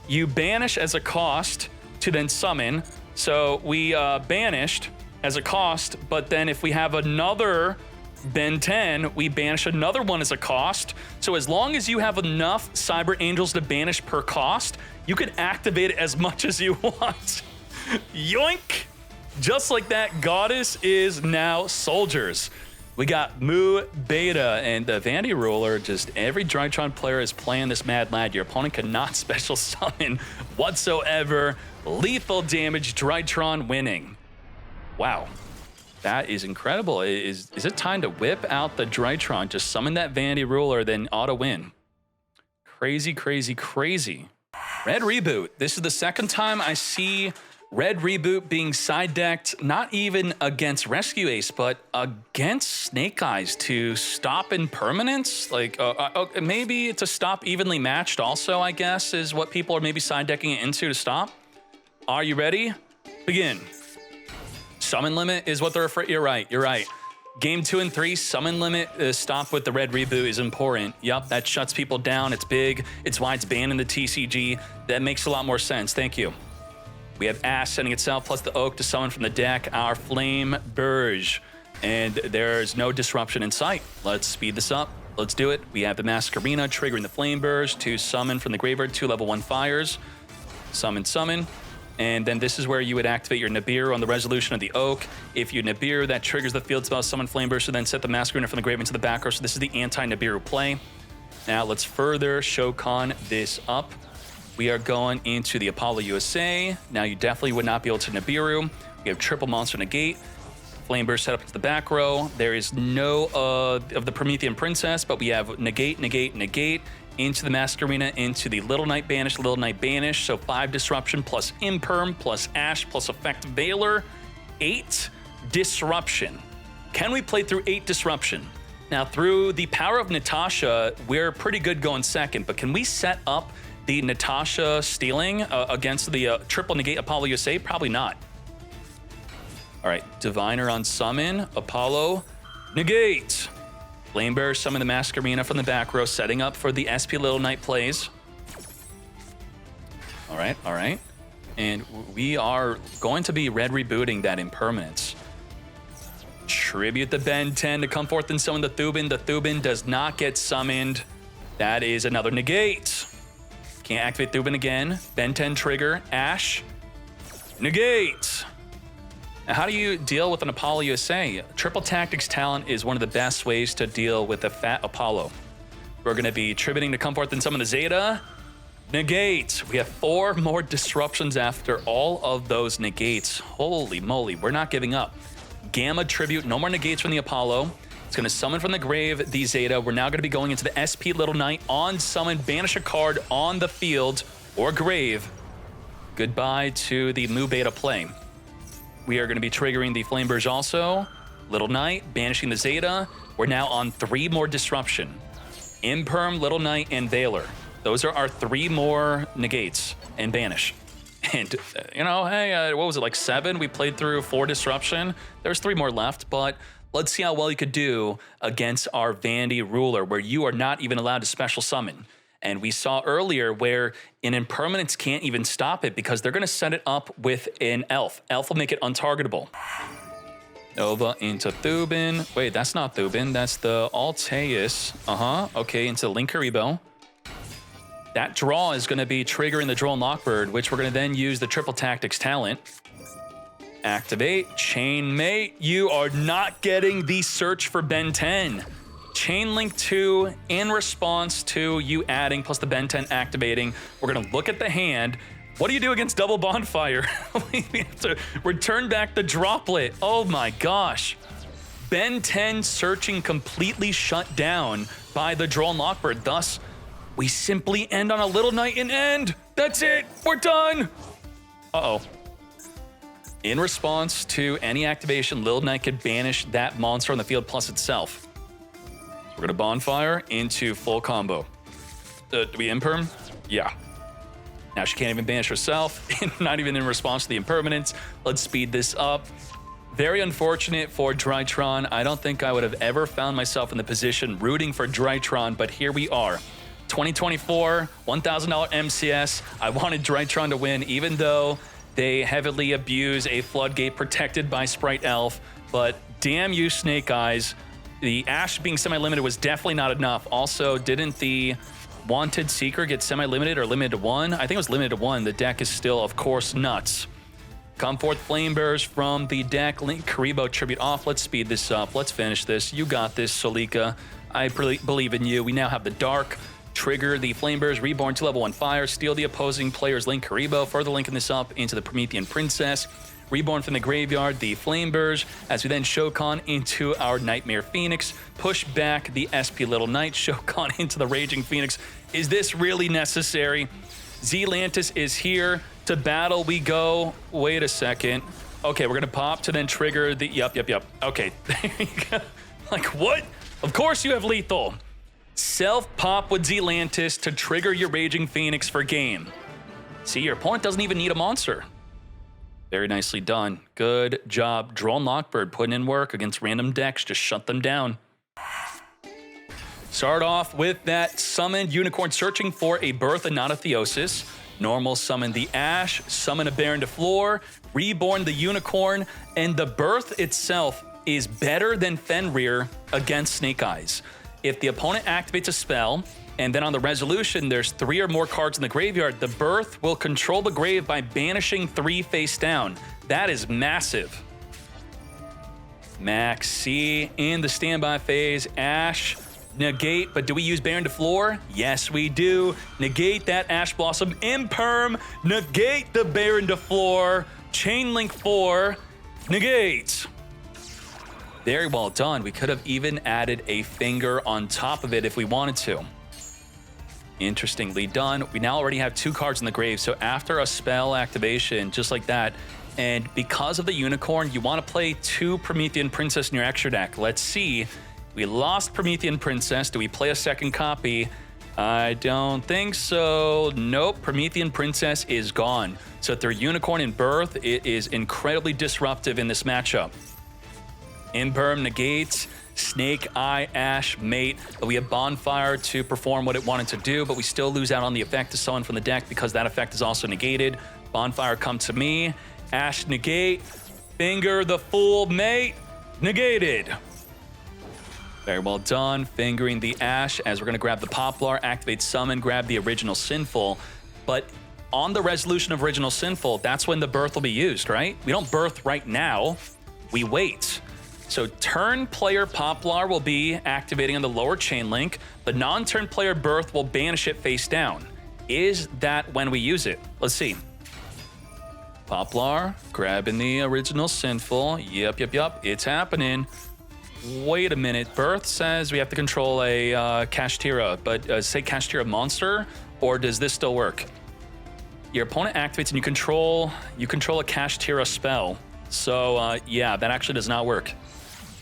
A: you banish as a cost to then summon. So we banished as a cost, but then if we have another Ben 10, we banish another one as a cost. So as long as you have enough Cyber Angels to banish per cost, you can activate it as much as you want. Yoink! Just like that, Goddess is now Soldiers. We got Mu Beta and the Vanity Ruler. Just every Drytron player is playing this Mad Lad. Your opponent cannot special summon whatsoever. Lethal damage, Drytron winning. Wow, that is incredible. Is it time to whip out the Drytron? Just summon that Vanity Ruler, then auto win. Crazy, crazy, crazy. Red Reboot. This is the second time I see Red Reboot being side decked, not even against Rescue Ace, but against Snake Eyes to stop impermanence. Like, maybe to stop evenly matched also, I guess, is what people are maybe side decking it into to stop. Are you ready? Begin. Summon limit is what they're afraid. You're right. Game 2 and 3, summon limit stop with the Red Reboot is important. Yup, that shuts people down. It's big. It's why it's banned in the TCG. That makes a lot more sense. Thank you. We have Ash sending itself plus the Oak to summon from the deck our Flame Burge. And there's no disruption in sight. Let's speed this up. Let's do it. We have the Masquerina triggering the Flame Burge to summon from the graveyard 2 level 1 fires. Summon. And then this is where you would activate your Nibiru on the resolution of the Oak. If you Nibiru, that triggers the field spell summon Flame Burge to then set the Masquerina from the grave into the back row. So this is the anti-Nibiru play. Now let's further Shokan this up. We are going into the Apollo USA. Now you definitely would not be able to Nibiru. We have triple monster negate. Flame Burst set up to the back row. There is no of the Promethean Princess, but we have negate, into the Masquerena, into the Little Knight Banish, Little Knight Banish. So 5 Disruption plus Imperm plus Ash plus Effect Veiler. 8 Disruption. Can we play through 8 Disruption? Now, through the power of Natasha, we're pretty good going second, but can we set up the Natasha stealing against the triple negate Apollo USA? Probably not. All right, Diviner on summon, Apollo, negate. Flamebearer summon the Masquerena from the back row, setting up for the SP Little Knight plays. All right. And we are going to be red rebooting that Impermanence. Tribute the Ben 10 to come forth and summon the Thubin. The Thubin does not get summoned. That is another negate. Can't activate Thubin again. Ben 10 trigger, Ash, negate. Now, how do you deal with an Apollo USA? Triple Tactics talent is one of the best ways to deal with a fat Apollo. We're going to be tributing to come forth and summon the Zeta, negate. We have 4 more disruptions after all of those negates. Holy moly, we're not giving up. Gamma tribute, no more negates from the Apollo. It's going to summon from the grave the Zeta. We're now going to be going into the SP Little Knight on summon, banish a card on the field or grave. Goodbye to the Mu Beta play. We are going to be triggering the Flamebearers also. Little Knight, banishing the Zeta. We're now on 3 more disruption. Imperm, Little Knight, and Veiler. Those are our 3 more negates and banish. And, you know, hey, what was it, like 7? We played through 4 disruption. There's 3 more left, but let's see how well you could do against our Vandy ruler, where you are not even allowed to special summon. And we saw earlier where an Impermanence can't even stop it because they're going to set it up with an Elf. Elf will make it untargetable. Nova into Thubin. Wait, that's not Thubin. That's the Alteus. Okay, into Linkuriboh. That draw is going to be triggering the Droll and Lockbird, which we're going to then use the Triple Tactics talent. Activate. Chainmate. You are not getting the search for Ben 10. Chain Link 2 in response to you adding plus the Ben 10 activating. We're going to look at the hand. What do you do against double bonfire? We have to return back the droplet. Oh my gosh. Ben 10 searching completely shut down by the Droll and Lockbird. Thus, we simply end on a Little Knight and end. That's it. We're done. Uh-oh. In response to any activation, Little Knight could banish that monster on the field plus itself. We're going to bonfire into full combo. Do we imperm? Yeah. Now she can't even banish herself, not even in response to the impermanence. Let's speed this up. Very unfortunate for Drytron. I don't think I would have ever found myself in the position rooting for Drytron, but here we are. 2024, $1,000 MCS. I wanted Drytron to win, even though they heavily abuse a floodgate protected by Sprite Elf. But damn you, Snake Eyes. The Ash being semi-limited was definitely not enough. Also, didn't the Wanted Seeker get semi-limited or limited to 1? I think it was limited to 1. The deck is still, of course, nuts. Come forth Flamebearers from the deck. Linkuriboh tribute off. Let's speed this up. Let's finish this. You got this, Solika. I believe in you. We now have the Dark. Trigger the Flamebearers, Reborn to level 1 fire. Steal the opposing player's Linkuriboh. Further linking this up into the Promethean Princess. Reborn from the graveyard, the Flamebearers, as we then Shokan into our Nightmare Phoenix. Push back the SP Little Knight, Shokan into the Raging Phoenix. Is this really necessary? Zealantis is here. To battle we go. Wait a second. Okay, we're gonna pop to then trigger the, yep. Okay, there you go. Like, what? Of course you have lethal. Self-pop with Zealantis to trigger your Raging Phoenix for game. See, your opponent doesn't even need a monster. Very nicely done. Good job. Droll and Lockbird putting in work against random decks. Just shut them down. Start off with that summoned Unicorn searching for a Birth and not a Theosis. Normal summon the Ash, summon a Baron to floor, reborn the Unicorn, and the Birth itself is better than Fenrir against Snake Eyes. If the opponent activates a spell, and then on the resolution, there's 3 or more cards in the graveyard, the Birth will control the grave by banishing 3 face down. That is massive. Max C in the standby phase. Ash, negate, but do we use Baron to floor? Yes, we do. Negate that Ash Blossom. Imperm, negate the Baron to floor. Chain Link 4, negate. Very well done. We could have even added a finger on top of it if we wanted to. Interestingly done. We now already have 2 cards in the grave, so after a spell activation, just like that, and because of the Unicorn, you want to play 2 Promethean Princess in your extra deck. Let's see. We lost Promethean Princess. Do we play a second copy? I don't think so. Nope, Promethean Princess is gone. So through Unicorn and Birth, it is incredibly disruptive in this matchup. Imperm negates, Snake Eye Ash mate. We have Bonfire to perform what it wanted to do, but we still lose out on the effect to summon from the deck because that effect is also negated. Bonfire come to me. Ash negate. Finger the Fool mate. Negated. Very well done. Fingering the Ash as we're going to grab the Poplar, activate Summon, grab the original Sinful. But on the resolution of original Sinful, that's when the Birth will be used, right? We don't Birth right now. We wait. So turn player Poplar will be activating on the lower chain link. The non-turn player Birth will banish it face down. Is that when we use it? Let's see. Poplar, grabbing the original Sinful. Yep. It's happening. Wait a minute. Birth says we have to control a Kashtira, but say Kashtira monster, or does this still work? Your opponent activates and you control a Kashtira spell. So yeah, that actually does not work.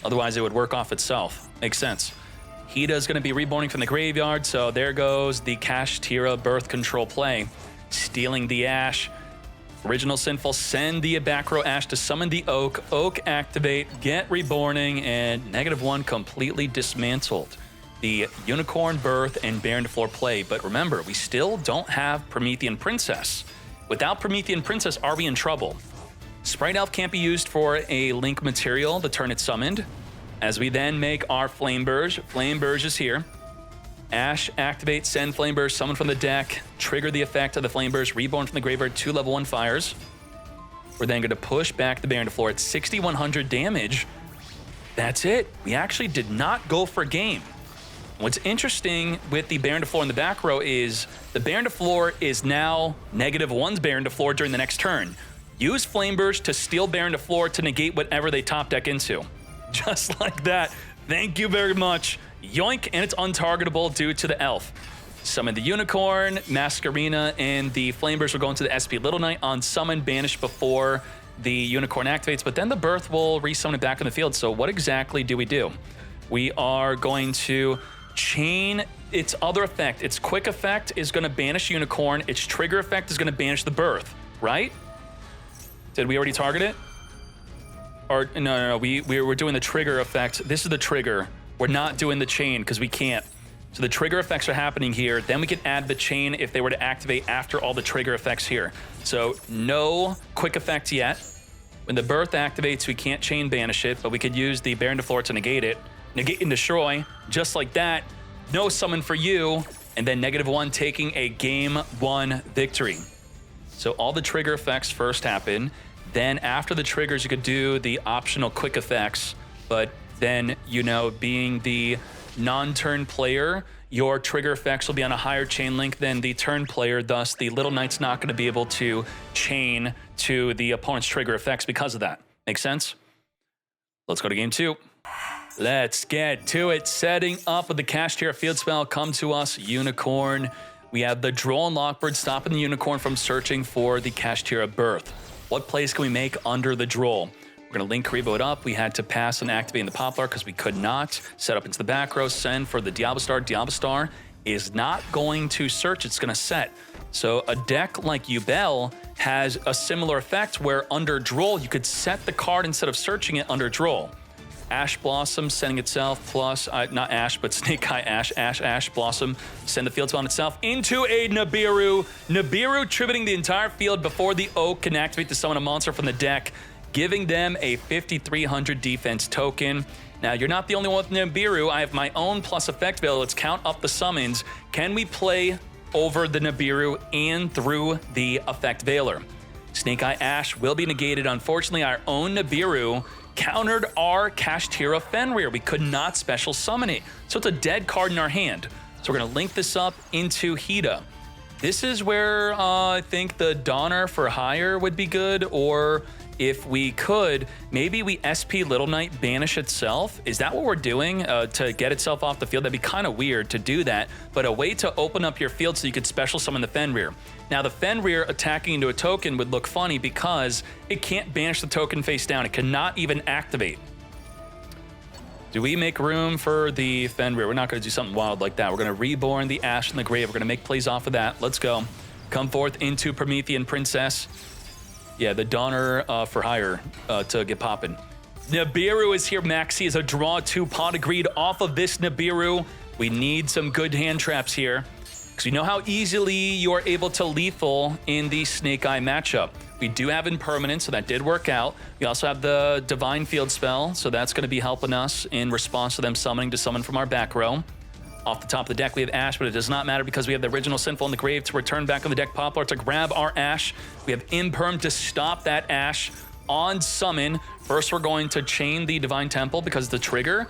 A: Otherwise, it would work off itself. Makes sense. Hida is going to be reborning from the graveyard, so there goes the Kashtira Birth control play. Stealing the Ash. Original Sinful, send the Abacro Ash to summon the Oak. Oak activate, get reborning, and -1 completely dismantled. The Unicorn, Birth, and Baron to Floor play. But remember, we still don't have Promethean Princess. Without Promethean Princess, are we in trouble? Sprite Elf can't be used for a link material the turn it's summoned. As we then make our Flame Burge. Flame Burge is here. Ash, activate, send Flame Burge, summon from the deck, trigger the effect of the Flame Burge, reborn from the graveyard, 2 level 1 fires. We're then going to push back the Baron to Floor at 6,100 damage. That's it. We actually did not go for game. What's interesting with the Baron to Floor in the back row is the Baron to Floor is now -1's Baron to Floor during the next turn. Use Flame Burge to steal Baron to Floor to negate whatever they top deck into. Just like that. Thank you very much. Yoink, and it's untargetable due to the Elf. Summon the Unicorn, Masquerina, and the Flame Burst will go into the SP Little Knight on summon, banish before the Unicorn activates, but then the Birth will resummon it back in the field. So what exactly do? We are going to chain its other effect. Its quick effect is going to banish Unicorn. Its trigger effect is going to banish the Birth, right? Did we already target it? Or no, we were doing the trigger effect. This is the trigger. We're not doing the chain because we can't. So the trigger effects are happening here. Then we can add the chain if they were to activate after all the trigger effects here. So no quick effect yet. When the Birth activates, we can't chain banish it, but we could use the Baron to Floor to negate it. Negate and destroy, just like that. No summon for you, and then -1 taking a game 1 victory. So all the trigger effects first happen. Then after the triggers, you could do the optional quick effects, but then, you know, being the non-turn player, your trigger effects will be on a higher chain link than the turn player, thus the Little Knight's not going to be able to chain to the opponent's trigger effects because of that. Make sense? Let's go to game 2. Let's get to it. Setting up with the Kashtira field spell, come to us, Unicorn. We have the Droll and Lockbird stopping the Unicorn from searching for the Kashtira Birth. What plays can we make under the Droll? We're going to link Revo it up. We had to pass and activate the Poplar because we could not. Set up into the back row, send for the Diablo Star. Diablo Star is not going to search, it's going to set. So a deck like Yubel has a similar effect where under Droll, you could set the card instead of searching it under Droll. Ash Blossom sending itself plus, not Ash, but Snake Eye Ash, Ash Blossom, send the field spell on itself into a Nibiru. Nibiru tributing the entire field before the Oak can activate to summon a monster from the deck, giving them a 5,300 defense token. Now, you're not the only one with Nibiru. I have my own plus effect bill. Let's count up the summons. Can we play over the Nibiru and through the effect Veiler? Snake Eye Ash will be negated. Unfortunately, our own Nibiru countered our Kashtira Fenrir. We could not special summon it. So it's a dead card in our hand. So we're going to link this up into Hida. This is where I think the Donner for hire would be good, or if we could, maybe we SP Little Knight banish itself. Is that what we're doing to get itself off the field? That'd be kind of weird to do that, but a way to open up your field so you could special summon the Fenrir. Now, the Fenrir attacking into a token would look funny because it can't banish the token face down. It cannot even activate. Do we make room for the Fenrir? We're not going to do something wild like that. We're going to reborn the Ash in the Grave. We're going to make plays off of that. Let's go. Come forth into Promethean Princess. Yeah, the Donner for hire to get popping. Nibiru is here. Maxi is a draw 2 pot agreed off of this Nibiru. We need some good hand traps here because you know how easily you are able to lethal in the Snake Eye matchup. We do have Impermanence, so that did work out. We also have the Divine Field spell, so that's going to be helping us in response to them summoning to summon from our back row. Off the top of the deck, we have Ash, but it does not matter because we have the original Sinful in the Grave to return back on the deck Poplar to grab our Ash. We have Imperm to stop that Ash on summon. First, we're going to chain the Divine Temple because the trigger.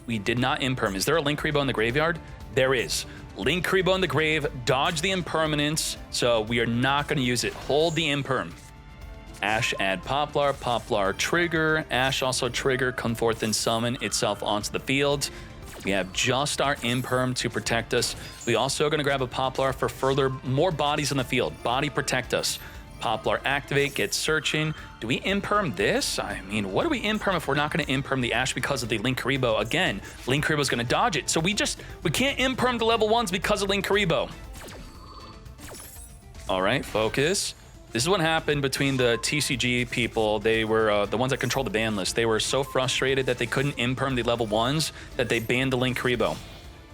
A: We did not Imperm. Is there a Link Rebo in the graveyard? There is. Link Rebo in the grave, dodge the Impermanence, so we are not going to use it. Hold the Imperm. Ash add Poplar, Poplar trigger, Ash also trigger, come forth and summon itself onto the field. We have just our Imperm to protect us. We also are going to grab a Poplar for more bodies in the field. Body protect us. Poplar activate, get searching. Do we Imperm this? I mean, what do we Imperm if we're not going to Imperm the Ash because of the Link Rebo? Again, Link Rebo is going to dodge it. So we can't Imperm the level 1s because of Link Rebo. All right, focus. This is what happened between the TCG people. They were the ones that control the ban list. They were so frustrated that they couldn't Imperm the level 1s that they banned the Link Rebo.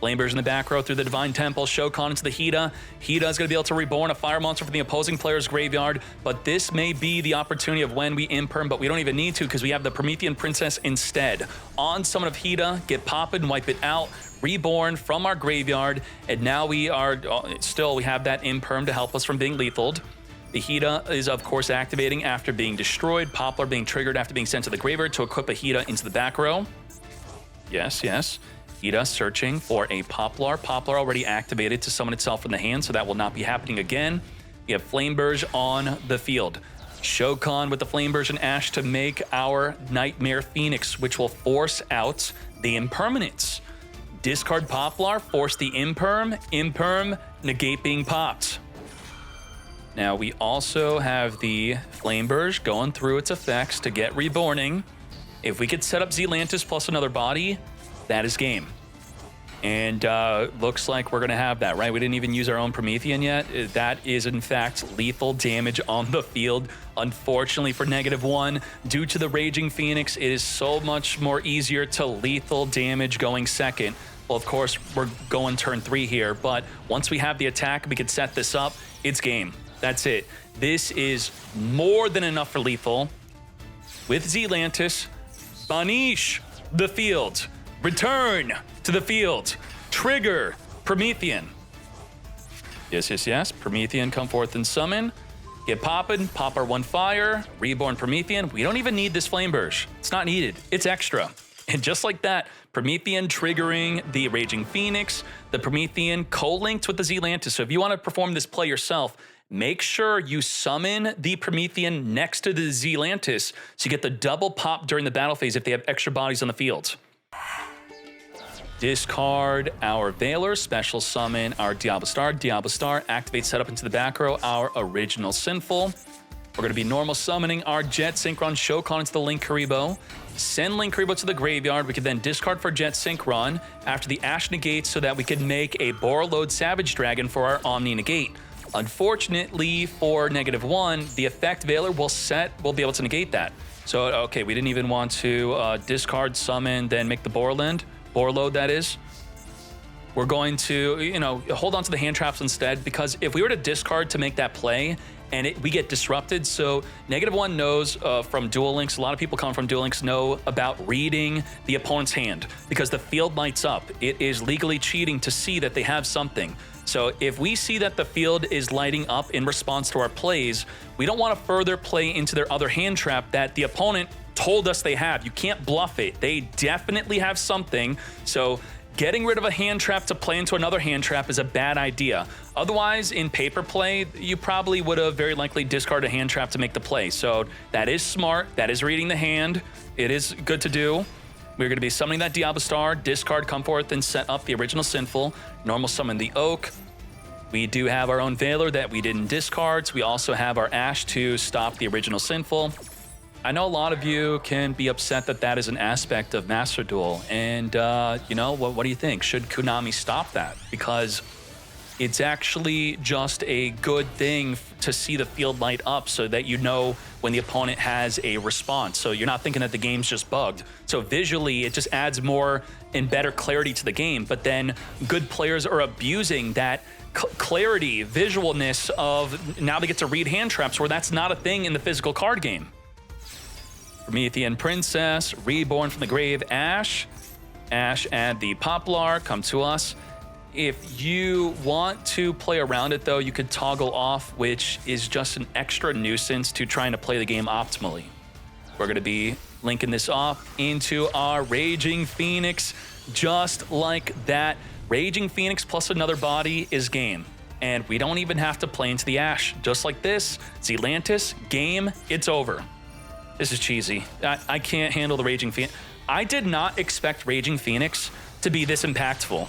A: Flamebearers in the back row through the Divine Temple, Shokan into the Hida. Hida is going to be able to reborn a fire monster from the opposing player's graveyard, but this may be the opportunity of when we Imperm, but we don't even need to because we have the Promethean Princess instead. On summon of Hida, get poppin', wipe it out, reborn from our graveyard, and now we have that Imperm to help us from being lethaled. The Hida is, of course, activating after being destroyed, Poplar being triggered after being sent to the graveyard to equip a Hida into the back row. Yes, yes. Hida searching for a Poplar. Poplar already activated to summon itself in the hand, so that will not be happening again. We have Flameberge on the field. Shokan with the Flameberge and Ash to make our Nightmare Phoenix, which will force out the Impermanence. Discard Poplar, force the Imperm, negate being popped. Now we also have the Flameberge going through its effects to get reborning. If we could set up Zealantis plus another body, that is game. And looks like we're going to have that, right? We didn't even use our own Promethean yet. That is, in fact, lethal damage on the field. Unfortunately for -1, due to the Raging Phoenix, it is so much more easier to lethal damage going second. Well, of course, we're going turn 3 here, but once we have the attack, we could set this up. It's game. That's it. This is more than enough for lethal. With Zealantis, banish the field. Return to the field. Trigger Promethean. Yes, yes, yes. Promethean, come forth and summon. Get poppin', pop our 1 fire, reborn Promethean. We don't even need this Flameberge. It's not needed. It's extra. And just like that, Promethean triggering the Raging Phoenix, the Promethean co-linked with the Zealantis. So if you want to perform this play yourself, make sure you summon the Promethean next to the Zealantis so you get the double pop during the battle phase if they have extra bodies on the field. Discard our Veiler, special summon our Diablo Star, activate setup into the back row, our original Sinful. We're going to be normal summoning our Jet Synchron Shokan into the Link Rebo. Send Link Rebo to the graveyard. We could then discard for Jet Synchron after the Ash negates so that we could make a Borreload Savage Dragon for our Omni Negate. Unfortunately for -1, the effect Veiler will be able to negate that. So, okay, we didn't even want to discard, summon, then make the Borreload, that is. We're going to, hold on to the hand traps instead, because if we were to discard to make that play and we get disrupted, so -1 knows from Duel Links, a lot of people coming from Duel Links know about reading the opponent's hand because the field lights up. It is legally cheating to see that they have something. So if we see that the field is lighting up in response to our plays, we don't want to further play into their other hand trap that the opponent told us they have. You can't bluff it. They definitely have something. So getting rid of a hand trap to play into another hand trap is a bad idea. Otherwise, in paper play, you probably would have very likely discarded a hand trap to make the play. So that is smart. That is reading the hand. It is good to do. We're going to be summoning that Diablo Star, discard, come forth, and set up the original Sinful. Normal summon the Oak. We do have our own Valor that we didn't discard. So we also have our Ash to stop the original Sinful. I know a lot of you can be upset that that is an aspect of Master Duel. And, you know, what do you think? Should Konami stop that? Because it's actually just a good thing to see the field light up so that you know when the opponent has a response. So you're not thinking that the game's just bugged. So visually, it just adds more and better clarity to the game. But then good players are abusing that clarity, visualness of now they get to read hand traps where that's not a thing in the physical card game. Promethean Princess, Reborn from the Grave, Ash. Ash and the Poplar come to us. If you want to play around it, though, you could toggle off, which is just an extra nuisance to trying to play the game optimally. We're going to be linking this off into our Raging Phoenix, just like that. Raging Phoenix plus another body is game. And we don't even have to play into the Ash. Just like this, Zealantis, game, it's over. This is cheesy. I can't handle the Raging Phoenix. I did not expect Raging Phoenix to be this impactful.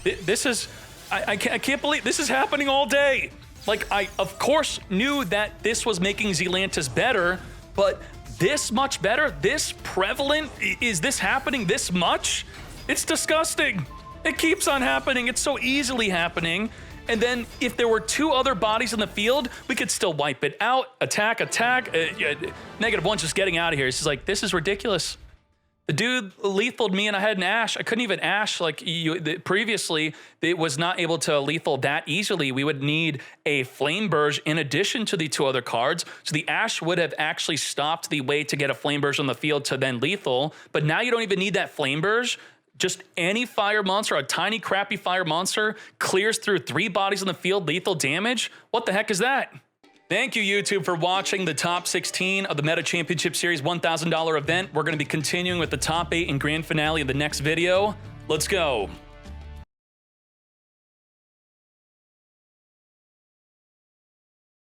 A: This is, I can't believe this is happening all day. Like, I, of course, knew that this was making Zealantis better, but this much better, this prevalent, is this happening this much? It's disgusting. It keeps on happening. It's so easily happening. And then if there were two other bodies in the field, we could still wipe it out, attack. -1 just getting out of here. It's just like, this is ridiculous. The dude lethaled me and I had an Ash. I couldn't even Ash like previously. It was not able to lethal that easily. We would need a Flame Burge in addition to the two other cards. So the Ash would have actually stopped the way to get a Flame Burge on the field to then lethal. But now you don't even need that Flame Burge. Just any fire monster, a tiny crappy fire monster, clears through 3 bodies on the field, lethal damage. What the heck is that? Thank you, YouTube, for watching the top 16 of the Meta Championship Series $1,000 event. We're going to be continuing with the top 8 and grand finale in the next video. Let's go.